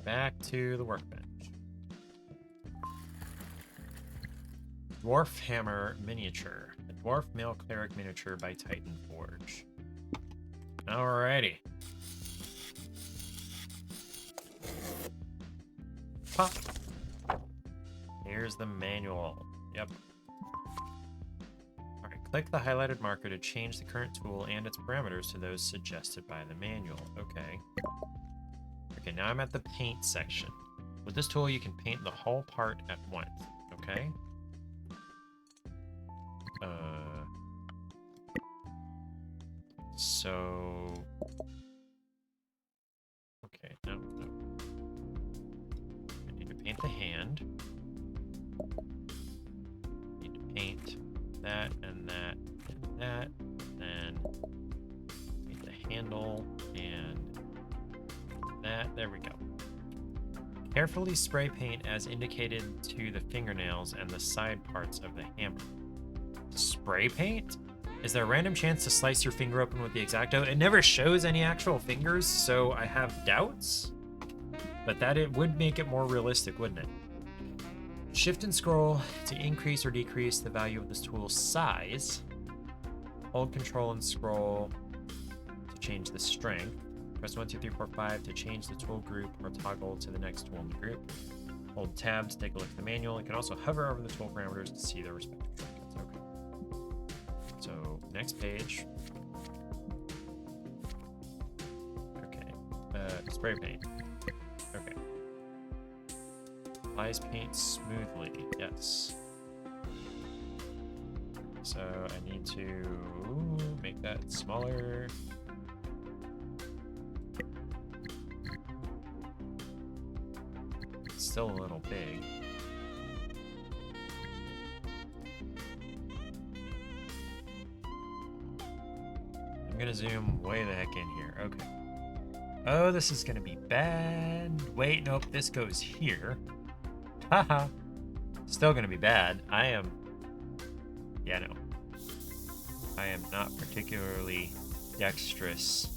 Back to the workbench. Dwarf Hammer Miniature. The Dwarf Male Cleric Miniature by Titan Forge. Alrighty. Pop. Here's the manual. Yep. Alright, click the highlighted marker to change the current tool and its parameters to those suggested by the manual. Okay. Okay, now I'm at the paint section. With this tool, you can paint the whole part at once. Okay. So... Okay, no. I need to paint the hand. Need to paint that and that and that. Then paint the handle and that. There we go. Carefully spray paint as indicated to the fingernails and the side parts of the hammer. Spray paint? Is there a random chance to slice your finger open with the X-Acto? It never shows any actual fingers, so I have doubts. But that it would make it more realistic, wouldn't it? Shift and scroll to increase or decrease the value of this tool's size. Hold Control and scroll to change the strength. Press 1, 2, 3, 4, 5 to change the tool group or toggle to the next tool in the group. Hold Tab to take a look at the manual. You can also hover over the tool parameters to see their respective shortcuts. Okay. So, next page. Okay. Spray paint. Okay. Applies paint smoothly. Yes. So, I need to make that smaller. It's still a little big. I'm gonna zoom way the heck in here. Okay. Oh, this is gonna be bad. Wait, nope, this goes here. Haha. Still gonna be bad. Yeah, no. I am not particularly dexterous.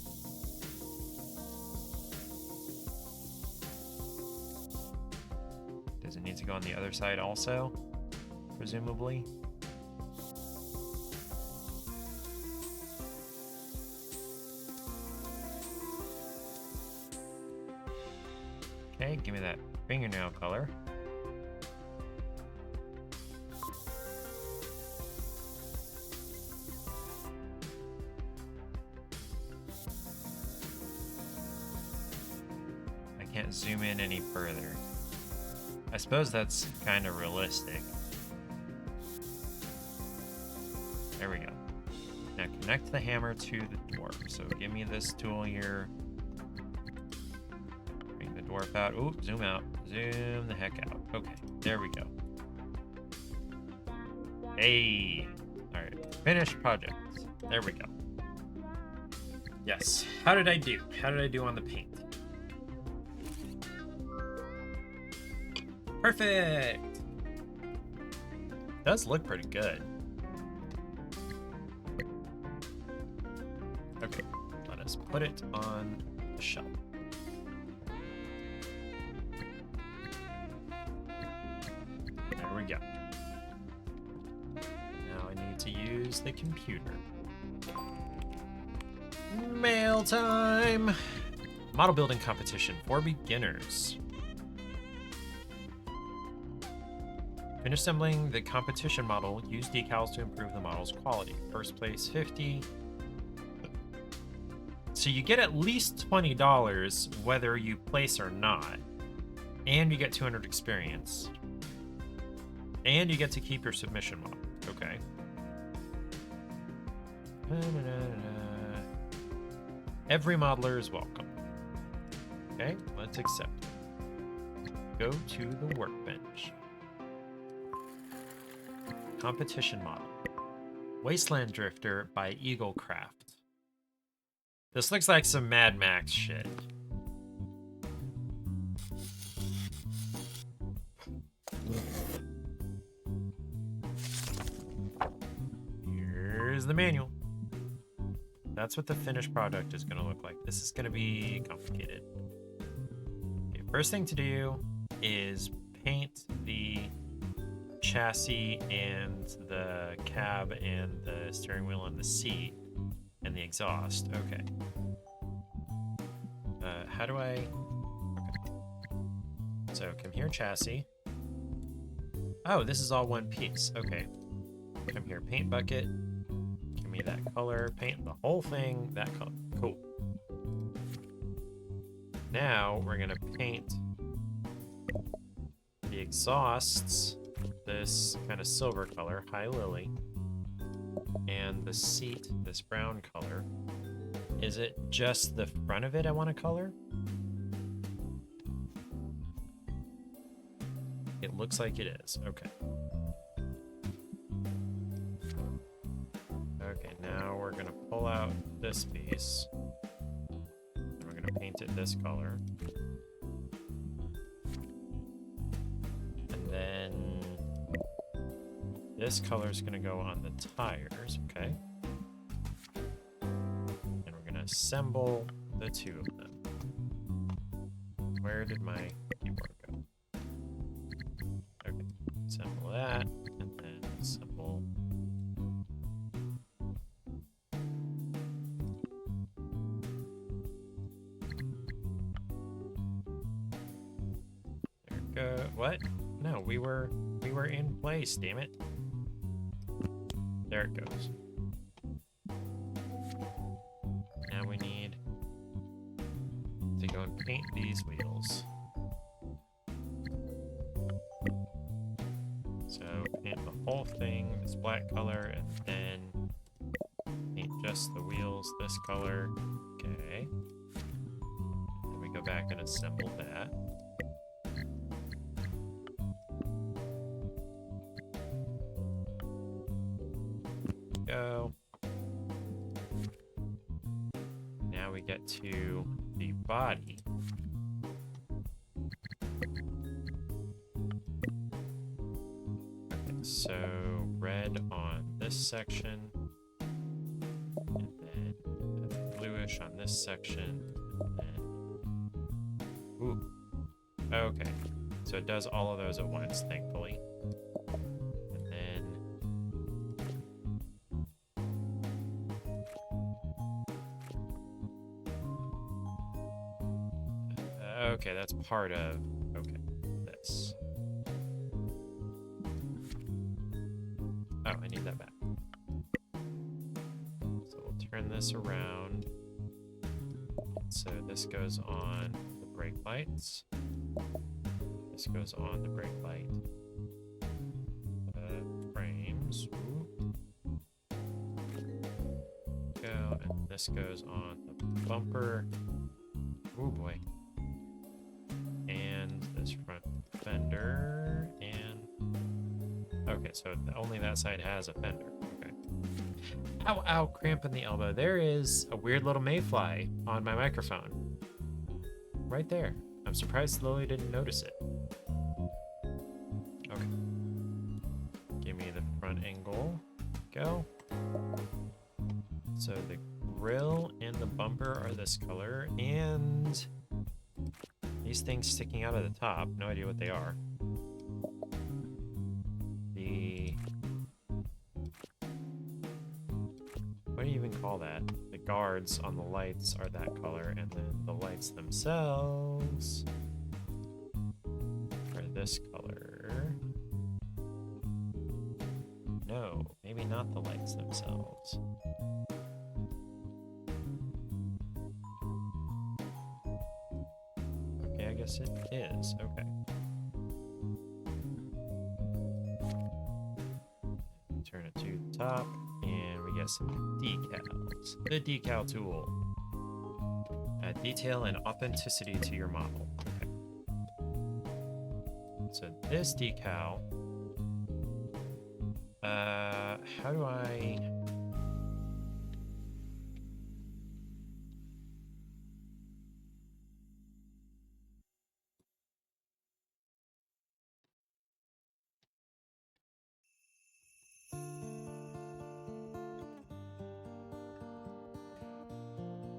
Does it need to go on the other side also? Presumably. Okay, give me that fingernail color. I can't zoom in any further. I suppose that's kind of realistic. There we go. Now connect the hammer to the dwarf. So give me this tool here. Bring the dwarf out. Ooh, zoom out. Zoom the heck out. Okay, there we go. Hey! Alright, finished project. There we go. Yes. How did I do? How did I do on the paint? Perfect! Does look pretty good. Okay, let us put it on the shelf. There we go. Now I need to use the computer. Mail time! Model building competition for beginners. Finish assembling the competition model. Use decals to improve the model's quality. First place 50. So you get at least $20 whether you place or not. And you get 200 experience. And you get to keep your submission model. Okay. Every modeler is welcome. Okay, let's accept it. Go to the workbench. Competition model. Wasteland Drifter by Eaglecraft. This looks like some Mad Max shit. Here's the manual. That's what the finished product is going to look like. This is going to be complicated. Okay, first thing to do is paint the chassis and the cab and the steering wheel and the seat and the exhaust. Okay. How do I... Okay. So, come here, chassis. Oh, this is all one piece. Okay. Come here, paint bucket. Give me that color. Paint the whole thing that color. Cool. Now, we're going to paint the exhausts this kind of silver color, High Lily, and the seat this brown color. Is it just the front of it I want to color? It looks like it is. Okay. Okay, now we're gonna pull out this piece. And we're gonna paint it this color. And then this color is gonna go on the tires, okay? And we're gonna assemble the two of them. Where did my keyboard go? Okay, assemble that, and then assemble. There we go. What? No, we were in place, damn it. There it goes. Now we need to go and paint these wheels. So paint the whole thing this black color and then paint just the wheels this color. Okay. Then we go back and assemble that. Go. Now we get to the body. Okay, so red on this section, and then bluish on this section, and then... Ooh. Okay, so it does all of those at once, thankfully. Okay, that's part of, okay, this. Oh, I need that back. So we'll turn this around. So this goes on the brake lights. This goes on the brake light. Frames. Ooh. Go, and this goes on the bumper. Oh boy. This front fender, and okay, so only that side has a fender. Okay. Ow, ow, cramp in the elbow. There is a weird little mayfly on my microphone. Right there. I'm surprised Lily didn't notice it. Okay. Give me the front angle. Go. So the grill and the bumper are this color, and these things sticking out of the top, no idea what they are. The... What do you even call that? The guards on the lights are that color, and then the lights themselves are this color. no, maybe not the lights themselves. Okay, I guess it is. Okay. Turn it to the top, and we get some decals. The decal tool. Add detail and authenticity to your model. Okay. So this decal, how do I...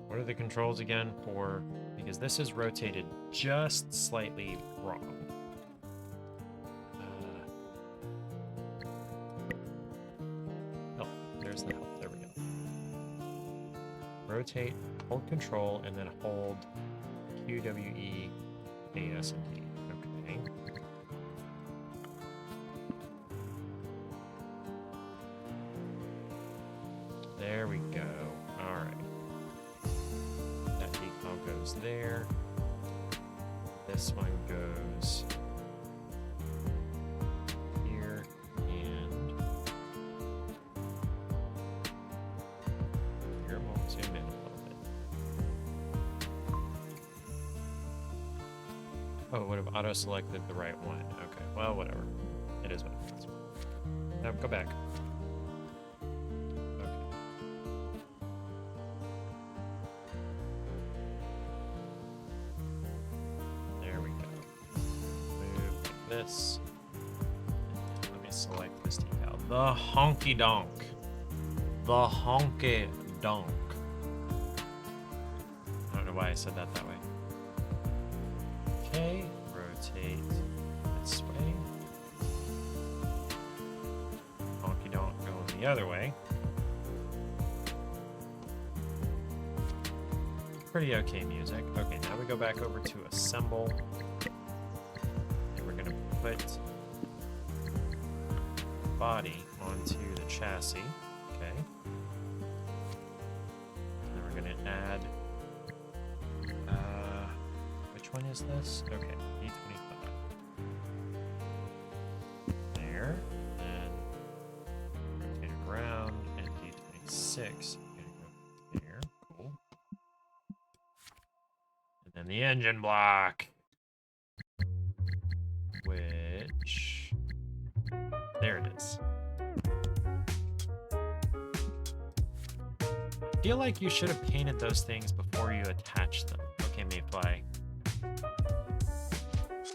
What are the controls again for... Because this is rotated just slightly wrong. Oh, there's the help. There we go. Rotate, hold control, and then hold Q, W, E, A, S, and D. Okay. There we go. All right. That decal goes there. This one goes here, and here. We'll zoom in a little bit. Oh, it would have auto-selected the right one. Okay, well, whatever. It is what it is. Now, go back. This. Let me select this decal. The honky donk. The honky donk. I don't know why I said that way. Okay, rotate this way. Honky donk going the other way. Pretty okay music. Okay, now we go back over to assemble. Put body onto the chassis. Okay. And then we're going to add. Which one is this? Okay, D25. There. And rotate it around. And D26. Go there. Cool. And then the engine block. Which, there it is. I feel like you should have painted those things before you attached them. Okay, Mayfly.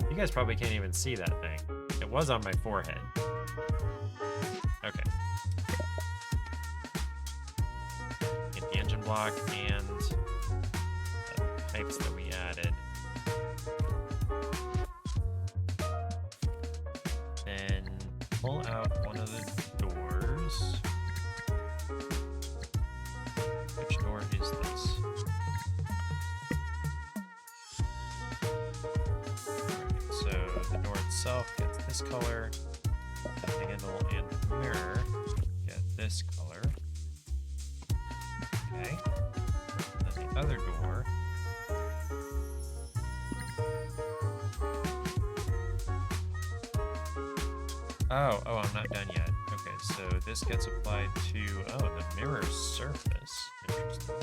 You guys probably can't even see that thing. It was on my forehead. Okay. Get the engine block and the pipes that we added. Pull out one of the doors. Which door is this? Alright, so the door itself gets this color. The handle and the mirror get this color. Okay. And then the other door. Oh, I'm not done yet. Okay, so this gets applied to, the mirror surface. Interesting.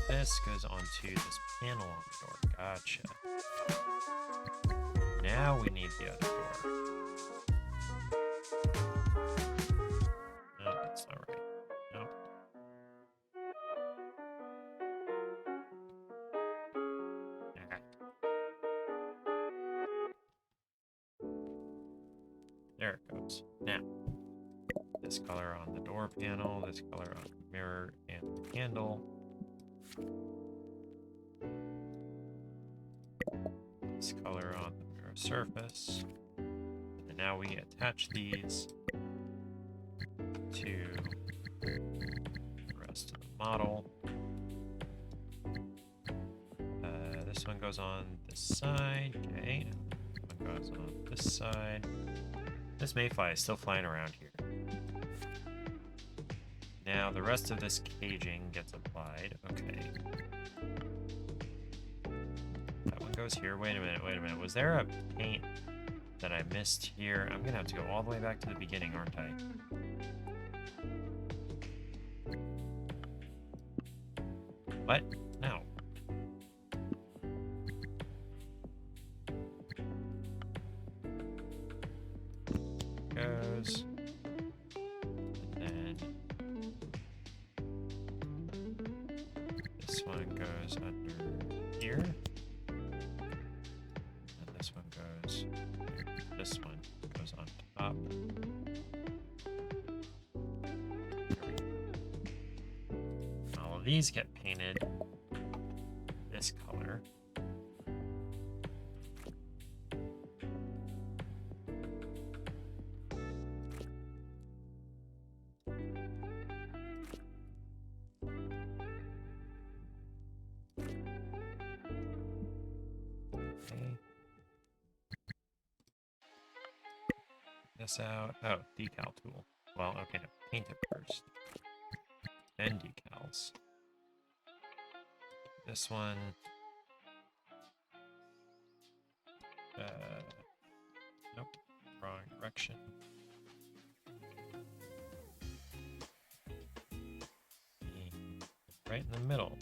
This goes onto this panel on the door. Gotcha. Now we need the other door. No, that's not right. Nope. There it goes. Now, this color on the door panel, this color on the mirror and the handle. This color on the mirror surface. And now we attach these to the rest of the model. This one goes on this side, okay. This one goes on this side. This Mayfly is still flying around here. Now the rest of this caging gets applied. Okay. That one goes here. Wait a minute. Was there a paint that I missed here? I'm gonna have to go all the way back to the beginning, aren't I? What? No. Goes. And then this one goes under here. And this one goes here. This one goes on top. All of these get painted this color. This out. Oh, decal tool. Well, okay, no, paint it first. Then decals. This one. Nope, wrong direction. Right in the middle.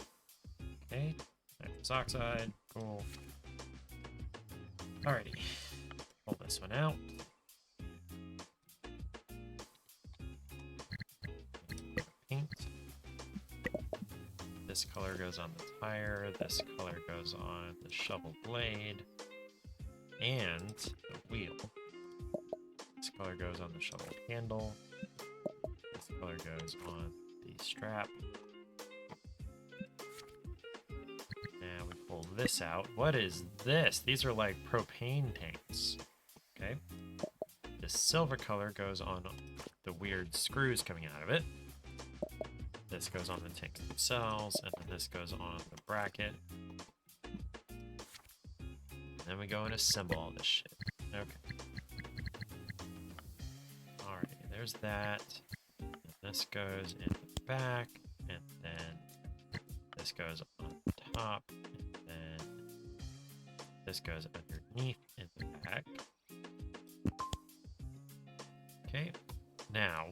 Okay, nitrous oxide, cool. Alrighty, pull this one out. Paint. This color goes on the tire, this color goes on the shovel blade, and the wheel. This color goes on the shovel handle. This color goes on the strap. Now we pull this out. What is this? These are like propane tanks. Okay. The silver color goes on the weird screws coming out of it. This goes on the tanks themselves, and then this goes on the bracket. And then we go and assemble all this shit. Okay. Alright, there's that. And this goes in the back, and then this goes on top, and then this goes underneath in the back. Okay, now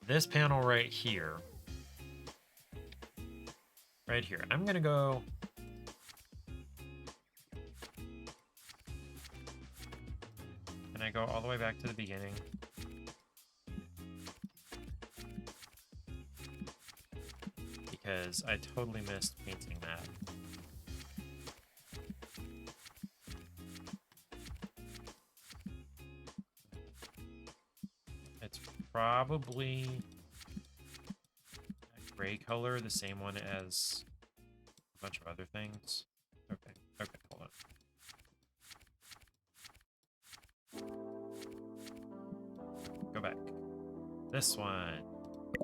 this panel right here. Right here. I'm gonna go. Can I go all the way back to the beginning? Because I totally missed painting that. It's probably gray color, the same one as a bunch of other things. Okay, hold on. Go back. This one.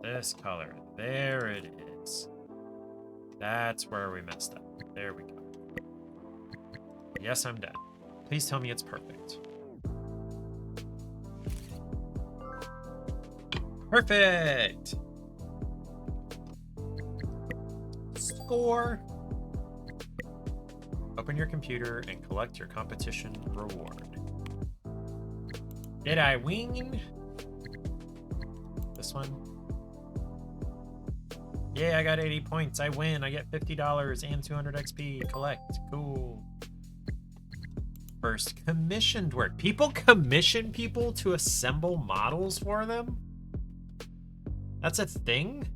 This color. There it is. That's where we messed up. There we go. Yes, I'm done. Please tell me it's perfect. Perfect! Score! Open your computer and collect your competition reward. Did I win? This one? Yeah, I got 80 points. I win. I get $50 and 200 XP. Collect. Cool. First commissioned work. People commission people to assemble models for them? That's a thing?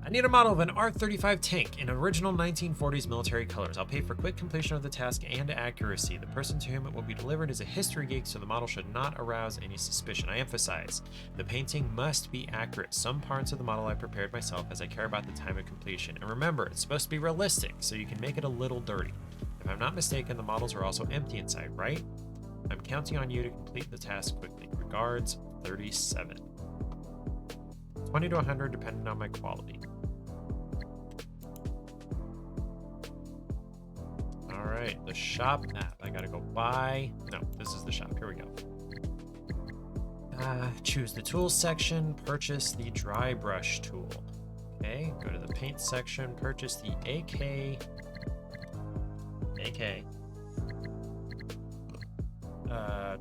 I need a model of an R-35 tank in original 1940s military colors. I'll pay for quick completion of the task and accuracy. The person to whom it will be delivered is a history geek, so the model should not arouse any suspicion. I emphasize, the painting must be accurate. Some parts of the model I prepared myself as I care about the time of completion. And remember, it's supposed to be realistic, so you can make it a little dirty. If I'm not mistaken, the models are also empty inside, right? I'm counting on you to complete the task quickly. Regards, 37. 20 to 100 depending on my quality. Alright, the shop app. I gotta go buy. No, this is the shop. Here we go. Choose the tools section, purchase the dry brush tool. Okay, go to the paint section, purchase the AK.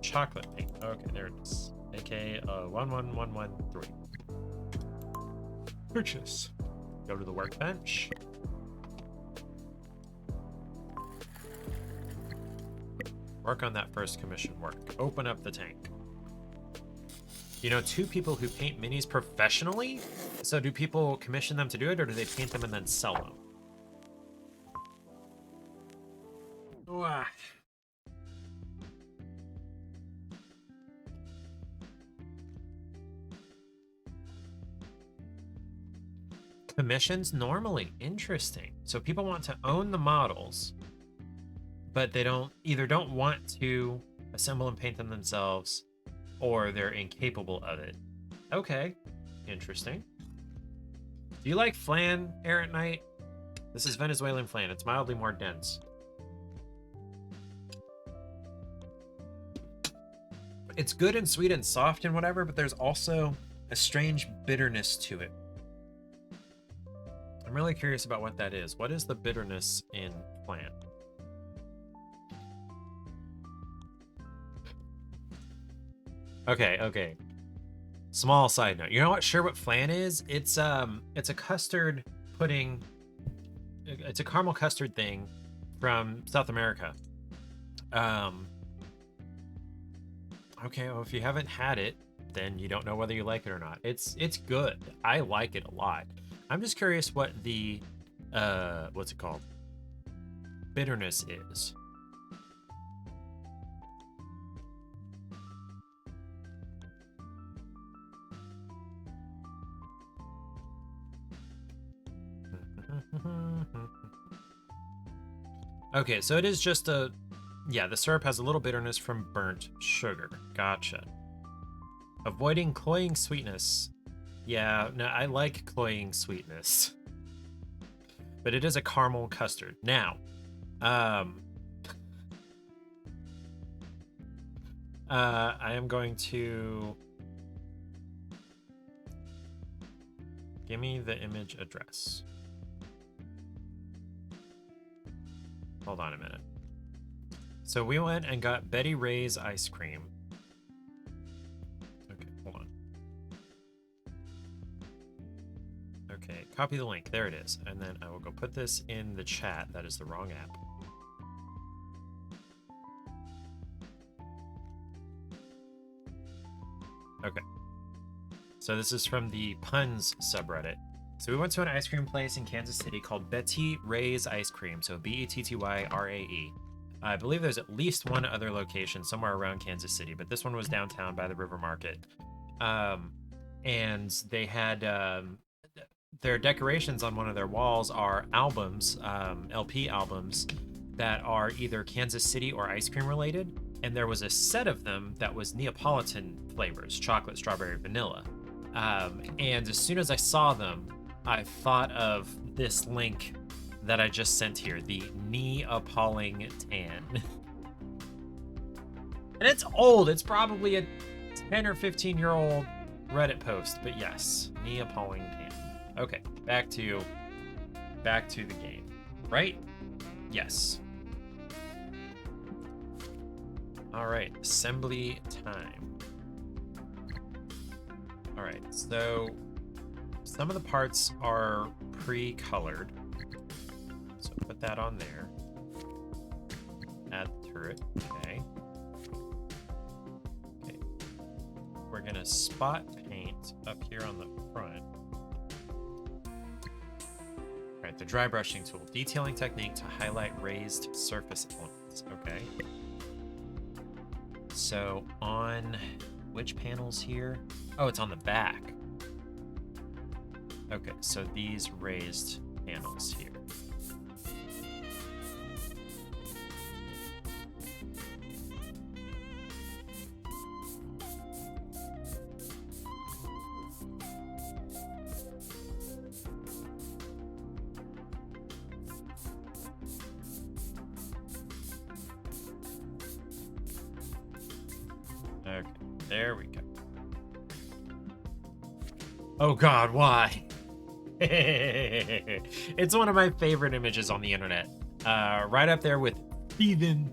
Chocolate paint. Okay, there it is. AK 11113. Purchase. Go to the workbench. Work on that first commission work. Open up the tank. You know, 2 people who paint minis professionally? So do people commission them to do it, or do they paint them and then sell them? Wow. Commissions normally. Interesting. So people want to own the models, but they either don't want to assemble and paint them themselves, or they're incapable of it. Okay, interesting. Do you like flan, Errant Knight? This is Venezuelan flan. It's mildly more dense. It's good and sweet and soft and whatever, but there's also a strange bitterness to it. I'm really curious about what that is. What is the bitterness in flan? Okay. Small side note. You know what sherbet flan is? It's a custard pudding. It's a caramel custard thing from South America. Okay, well, if you haven't had it, then you don't know whether you like it or not. It's good. I like it a lot. I'm just curious what the what's it called? Bitterness is. Okay, so it is just the syrup has a little bitterness from burnt sugar. Gotcha. Avoiding cloying sweetness. Yeah, no, I like cloying sweetness. But it is a caramel custard. Now, I am going to... Give me the image address. Hold on a minute. So we went and got Betty Ray's ice cream. Okay, hold on. Okay, copy the link. There it is. And then I will go put this in the chat. That is the wrong app. Okay. So this is from the Puns subreddit. So we went to an ice cream place in Kansas City called Betty Ray's Ice Cream. So Bettyrae. I believe there's at least one other location somewhere around Kansas City, but this one was downtown by the River Market. And they had their decorations on one of their walls are albums, LP albums that are either Kansas City or ice cream related. And there was a set of them that was Neapolitan flavors, chocolate, strawberry, vanilla. And as soon as I saw them, I thought of this link that I just sent here, the Knee-Appalling Tan. And it's old. It's probably a 10 or 15-year-old Reddit post, but yes, Knee-Appalling Tan. Okay, back to the game, right? Yes. All right, assembly time. All right, so some of the parts are pre-colored. So put that on there. Add the turret, okay. Okay. We're gonna spot paint up here on the front. All right, the dry brushing tool. Detailing technique to highlight raised surface elements, okay. So on which panels here? Oh, it's on the back. Okay, so these raised panels here. Okay, there we go. Oh God, why? It's one of my favorite images on the internet. Right up there with Steven.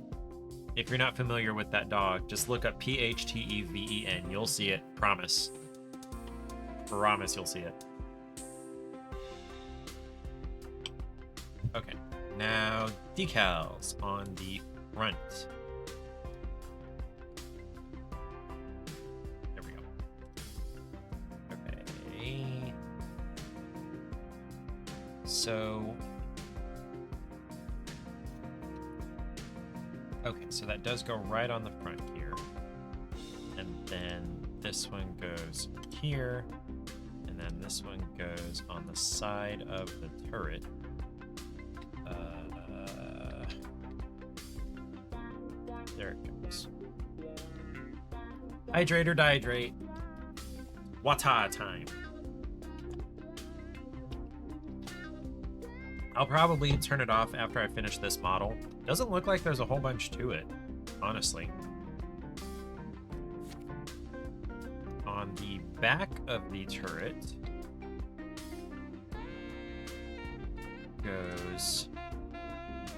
If you're not familiar with that dog, just look up Phteven. You'll see it. Promise. Promise you'll see it. Okay. Now, decals on the front. There we go. Okay. So... Okay, so that does go right on the front here. And then this one goes here. And then this one goes on the side of the turret. There it goes. Hydrate or dihydrate. Wata time. I'll probably turn it off after I finish this model. Doesn't look like there's a whole bunch to it, honestly. On the back of the turret goes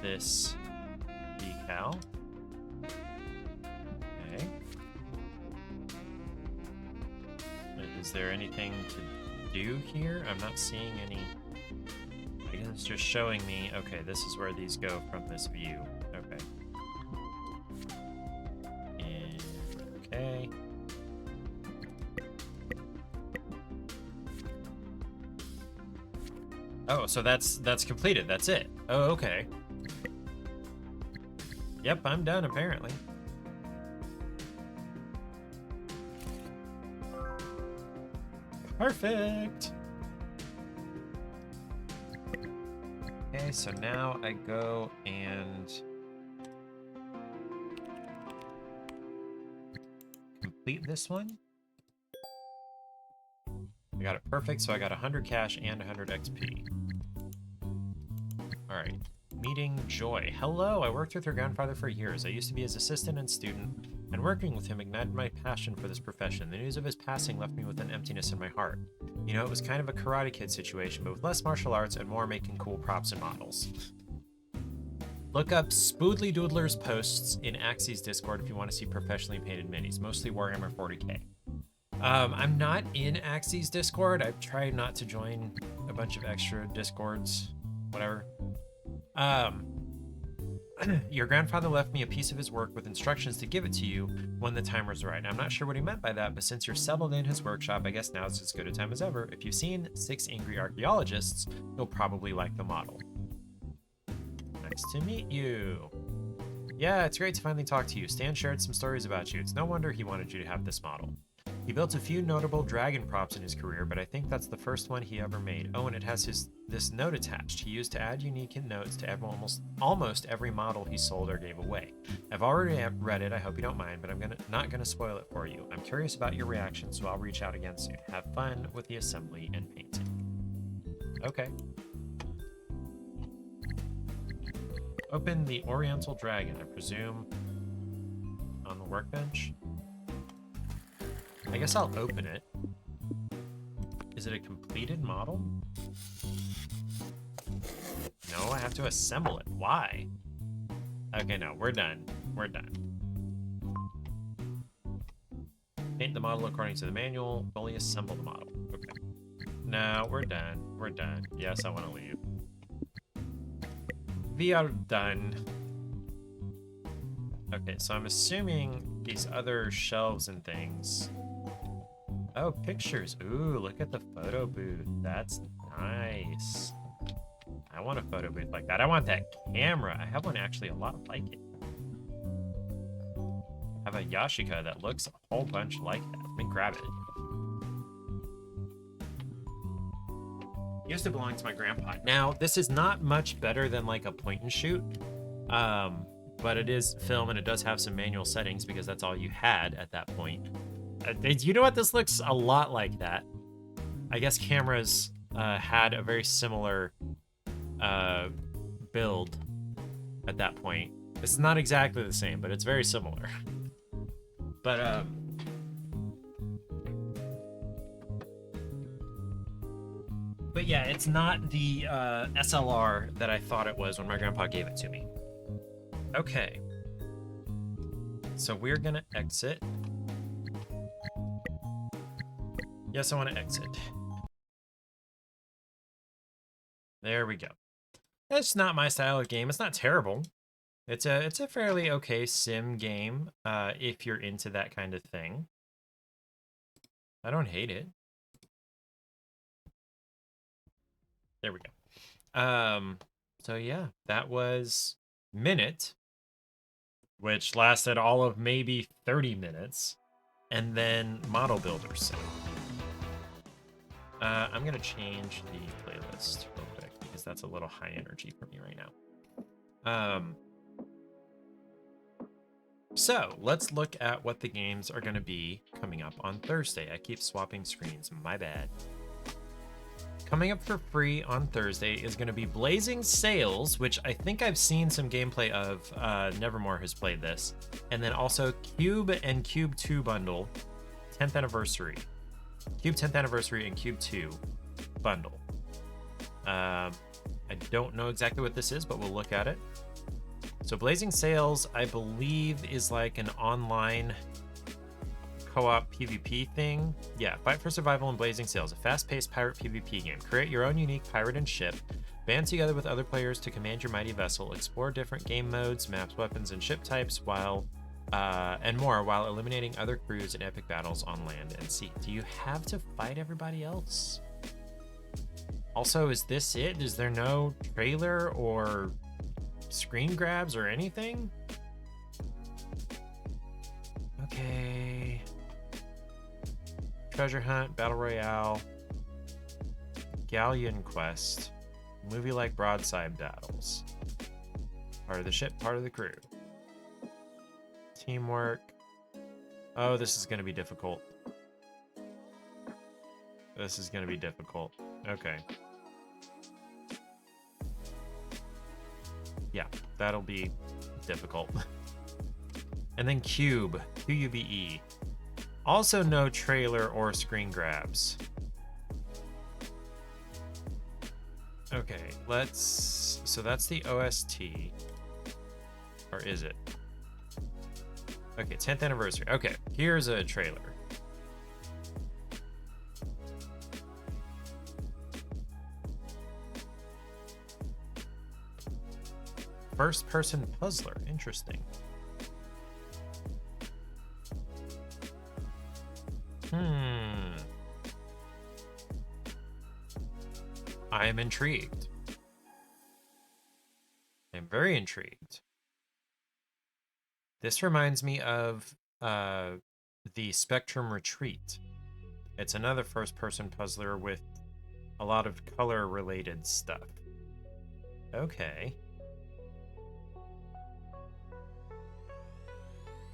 this decal. Okay. Is there anything to do here? I'm not seeing any. I guess it's just showing me, okay, this is where these go from this view. Okay. And, okay. Oh, so that's completed. That's it. Oh, okay. Yep, I'm done apparently. Perfect. Okay, so now I go and complete this one. I got it perfect, so I got 100 cash and 100 XP. Alright. Meeting Joy. Hello, I worked with your grandfather for years. I used to be his assistant and student, and working with him ignited my passion for this profession. The news of his passing left me with an emptiness in my heart. You know, it was kind of a Karate Kid situation, but with less martial arts and more making cool props and models. Look up Spoodly Doodler's posts in Axie's Discord if you want to see professionally painted minis, mostly Warhammer 40k. I'm not in Axie's Discord. I've tried not to join a bunch of extra Discords, whatever. Your grandfather left me a piece of his work with instructions to give it to you when the time was right. I'm not sure what he meant by that, but since you're settled in his workshop, I guess now's as good a time as ever. If you've seen 6 Angry Archaeologists, you'll probably like the model. Nice to meet you. Yeah, it's great to finally talk to you. Stan shared some stories about you. It's no wonder he wanted you to have this model. He built a few notable dragon props in his career, but I think that's the first one he ever made. Oh, and it has this note attached he used to add unique notes to almost every model he sold or gave away. I've already read it, I hope you don't mind, but I'm not gonna spoil it for you. I'm curious about your reaction, so I'll reach out again soon. Have fun with the assembly and painting. Okay. Open the Oriental Dragon, I presume on the workbench. I guess I'll open it. Is it a completed model? No, I have to assemble it. Why? Okay, no, we're done. We're done. Paint the model according to the manual. Fully assemble the model. Okay. No, we're done. We're done. Yes, I want to leave. We are done. Okay, so I'm assuming these other shelves and things. Oh, pictures. Ooh, look at the photo booth. That's nice. I want a photo booth like that. I want that camera. I have one actually a lot like it. I have a Yashica that looks a whole bunch like that. Let me grab it. It used to belong to my grandpa. Now, this is not much better than like a point and shoot. But it is film and it does have some manual settings because that's all you had at that point. You know what? This looks a lot like that. I guess cameras had a very similar build at that point. It's not exactly the same, but it's very similar. But But yeah, it's not the SLR that I thought it was when my grandpa gave it to me. Okay. So we're gonna exit. Yes, I want to exit. There we go. It's not my style of game. It's not terrible. It's a fairly okay sim game if you're into that kind of thing. I don't hate it. There we go. So yeah, that was Minute, which lasted all of maybe 30 minutes, and then Model Builder Sim. I'm gonna change the playlist real quick because that's a little high energy for me right now. So let's look at what the games are gonna be coming up on Thursday. I keep swapping screens, my bad. Coming up for free on Thursday is going to be Blazing Sails, which I think I've seen some gameplay of. Nevermore has played this. And then also Cube and Cube 2 bundle, 10th anniversary. Cube 10th anniversary and Cube 2 bundle. I don't know exactly what this is, but we'll look at it. So Blazing Sails, I believe, is like an online co-op PvP thing. Yeah, Fight for Survival in Blazing Sails, a fast-paced pirate PvP game. Create your own unique pirate and ship, band together with other players to command your mighty vessel, explore different game modes, maps, weapons, and ship types and more while eliminating other crews in epic battles on land and sea. Do you have to fight everybody else? Also, is this it? Is there no trailer or screen grabs or anything? Okay. Treasure Hunt, Battle Royale, Galleon Quest, movie like Broadside Battles, part of the ship, part of the crew, teamwork. Oh, this is going to be difficult. This is going to be difficult. Okay. Yeah, that'll be difficult. And then Cube, Q-U-B-E. Also no trailer or screen grabs. Okay, so that's the OST. Or is it? Okay, 10th anniversary. Okay, here's a trailer. First person puzzler, interesting. I am intrigued. I'm very intrigued. This reminds me of the Spectrum Retreat. It's another first-person puzzler with a lot of color-related stuff. Okay.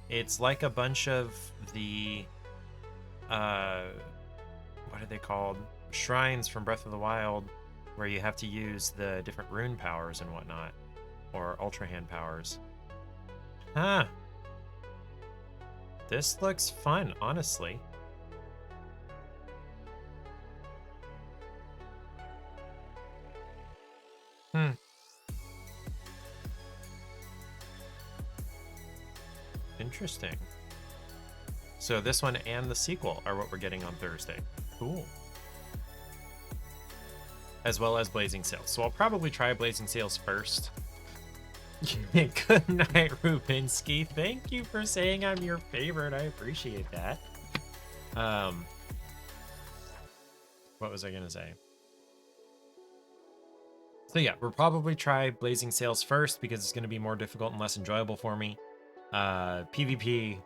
It's like a bunch of the what are they called? Shrines from Breath of the Wild, where you have to use the different rune powers and whatnot, or Ultra Hand powers. Huh. This looks fun, honestly. Interesting. So this one and the sequel are what we're getting on Thursday. Cool. As well as Blazing Sails. So I'll probably try Blazing Sails first. Good night, Rubinsky. Thank you for saying I'm your favorite. I appreciate that. What was I gonna say? So yeah, we'll probably try Blazing Sails first because it's gonna be more difficult and less enjoyable for me. PvP,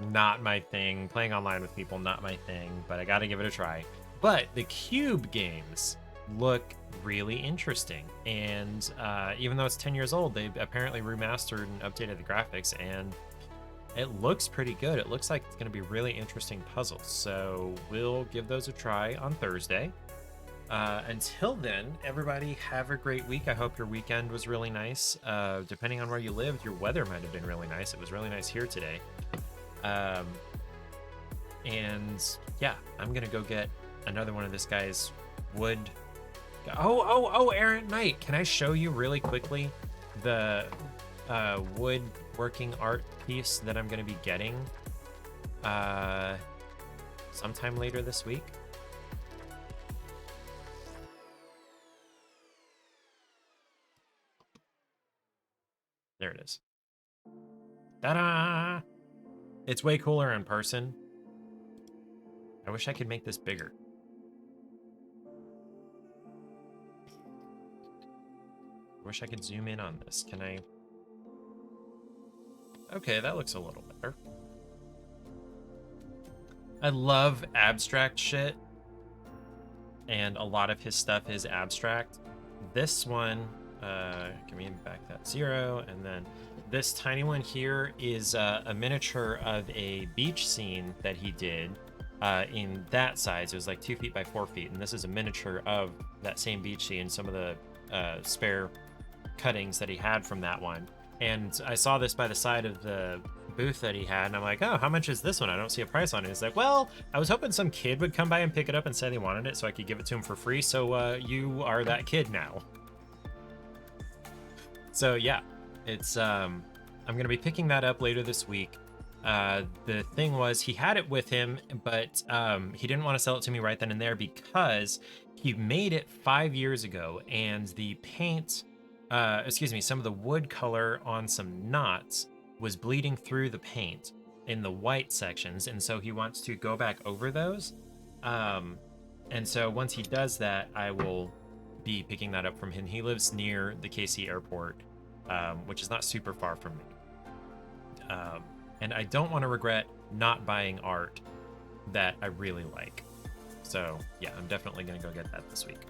not my thing. Playing online with people, not my thing, but I gotta give it a try. But the Cube games look really interesting, and even though it's 10 years old, they apparently remastered and updated the graphics, and it looks pretty good. It looks like it's going to be really interesting puzzles, so we'll give those a try on Thursday. Until then, everybody have a great week. I hope your weekend was really nice. Depending on where you lived, your weather might have been really nice. It was really nice here today. And yeah, I'm gonna go get another one of this guy's wood Oh, Errant Knight. Can I show you really quickly the woodworking art piece that I'm going to be getting sometime later this week? There it is. Ta-da! It's way cooler in person. I wish I could make this bigger. I wish I could zoom in on this. Can I? Okay, that looks a little better. I love abstract shit, and a lot of his stuff is abstract. This one, can we back that 0? And then this tiny one here is a miniature of a beach scene that he did in that size. It was like 2 feet by 4 feet, and this is a miniature of that same beach scene, some of the spare cuttings that he had from that one. And I saw this by the side of the booth that he had, and I'm like, oh, how much is this one? I don't see a price on it. He's like, well, I was hoping some kid would come by and pick it up and say they wanted it so I could give it to him for free, so you are that kid now. So yeah, it's I'm gonna be picking that up later this week. The thing was, he had it with him, but he didn't want to sell it to me right then and there because he made it 5 years ago, and the paint, some of the wood color on some knots was bleeding through the paint in the white sections, and so he wants to go back over those. And so once he does that, I will be picking that up from him. He lives near the KC airport, which is not super far from me. And I don't want to regret not buying art that I really like. So yeah, I'm definitely going to go get that this week.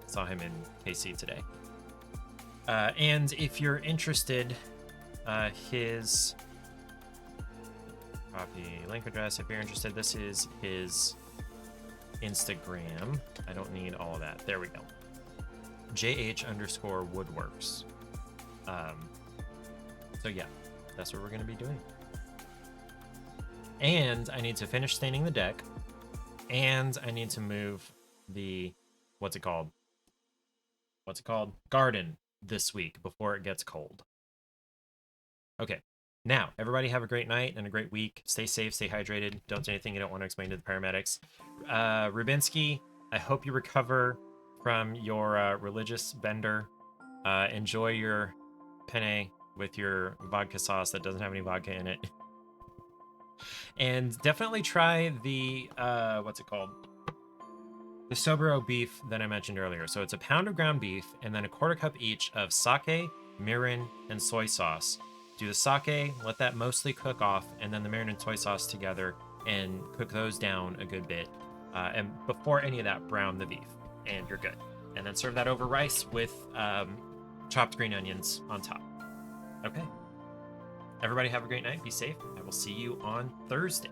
Saw him in KC today. And if you're interested, his copy link address, if you're interested, this is his Instagram. I don't need all of that. There we go. JH_woodworks. So yeah, that's what we're going to be doing. And I need to finish staining the deck, and I need to move the, what's it called? Garden this week before it gets cold. Okay, now everybody have a great night and a great week. Stay safe, stay hydrated. Don't do anything you don't want to explain to the paramedics. Rubinsky, I hope you recover from your religious bender. Enjoy your penne with your vodka sauce that doesn't have any vodka in it. And definitely try the, the Sobero beef that I mentioned earlier. So it's a pound of ground beef and then a quarter cup each of sake, mirin, and soy sauce. Do the sake, let that mostly cook off, and then the mirin and soy sauce together, and cook those down a good bit. And before any of that, brown the beef, and you're good. And then serve that over rice with chopped green onions on top. Okay. Everybody have a great night. Be safe. I will see you on Thursday.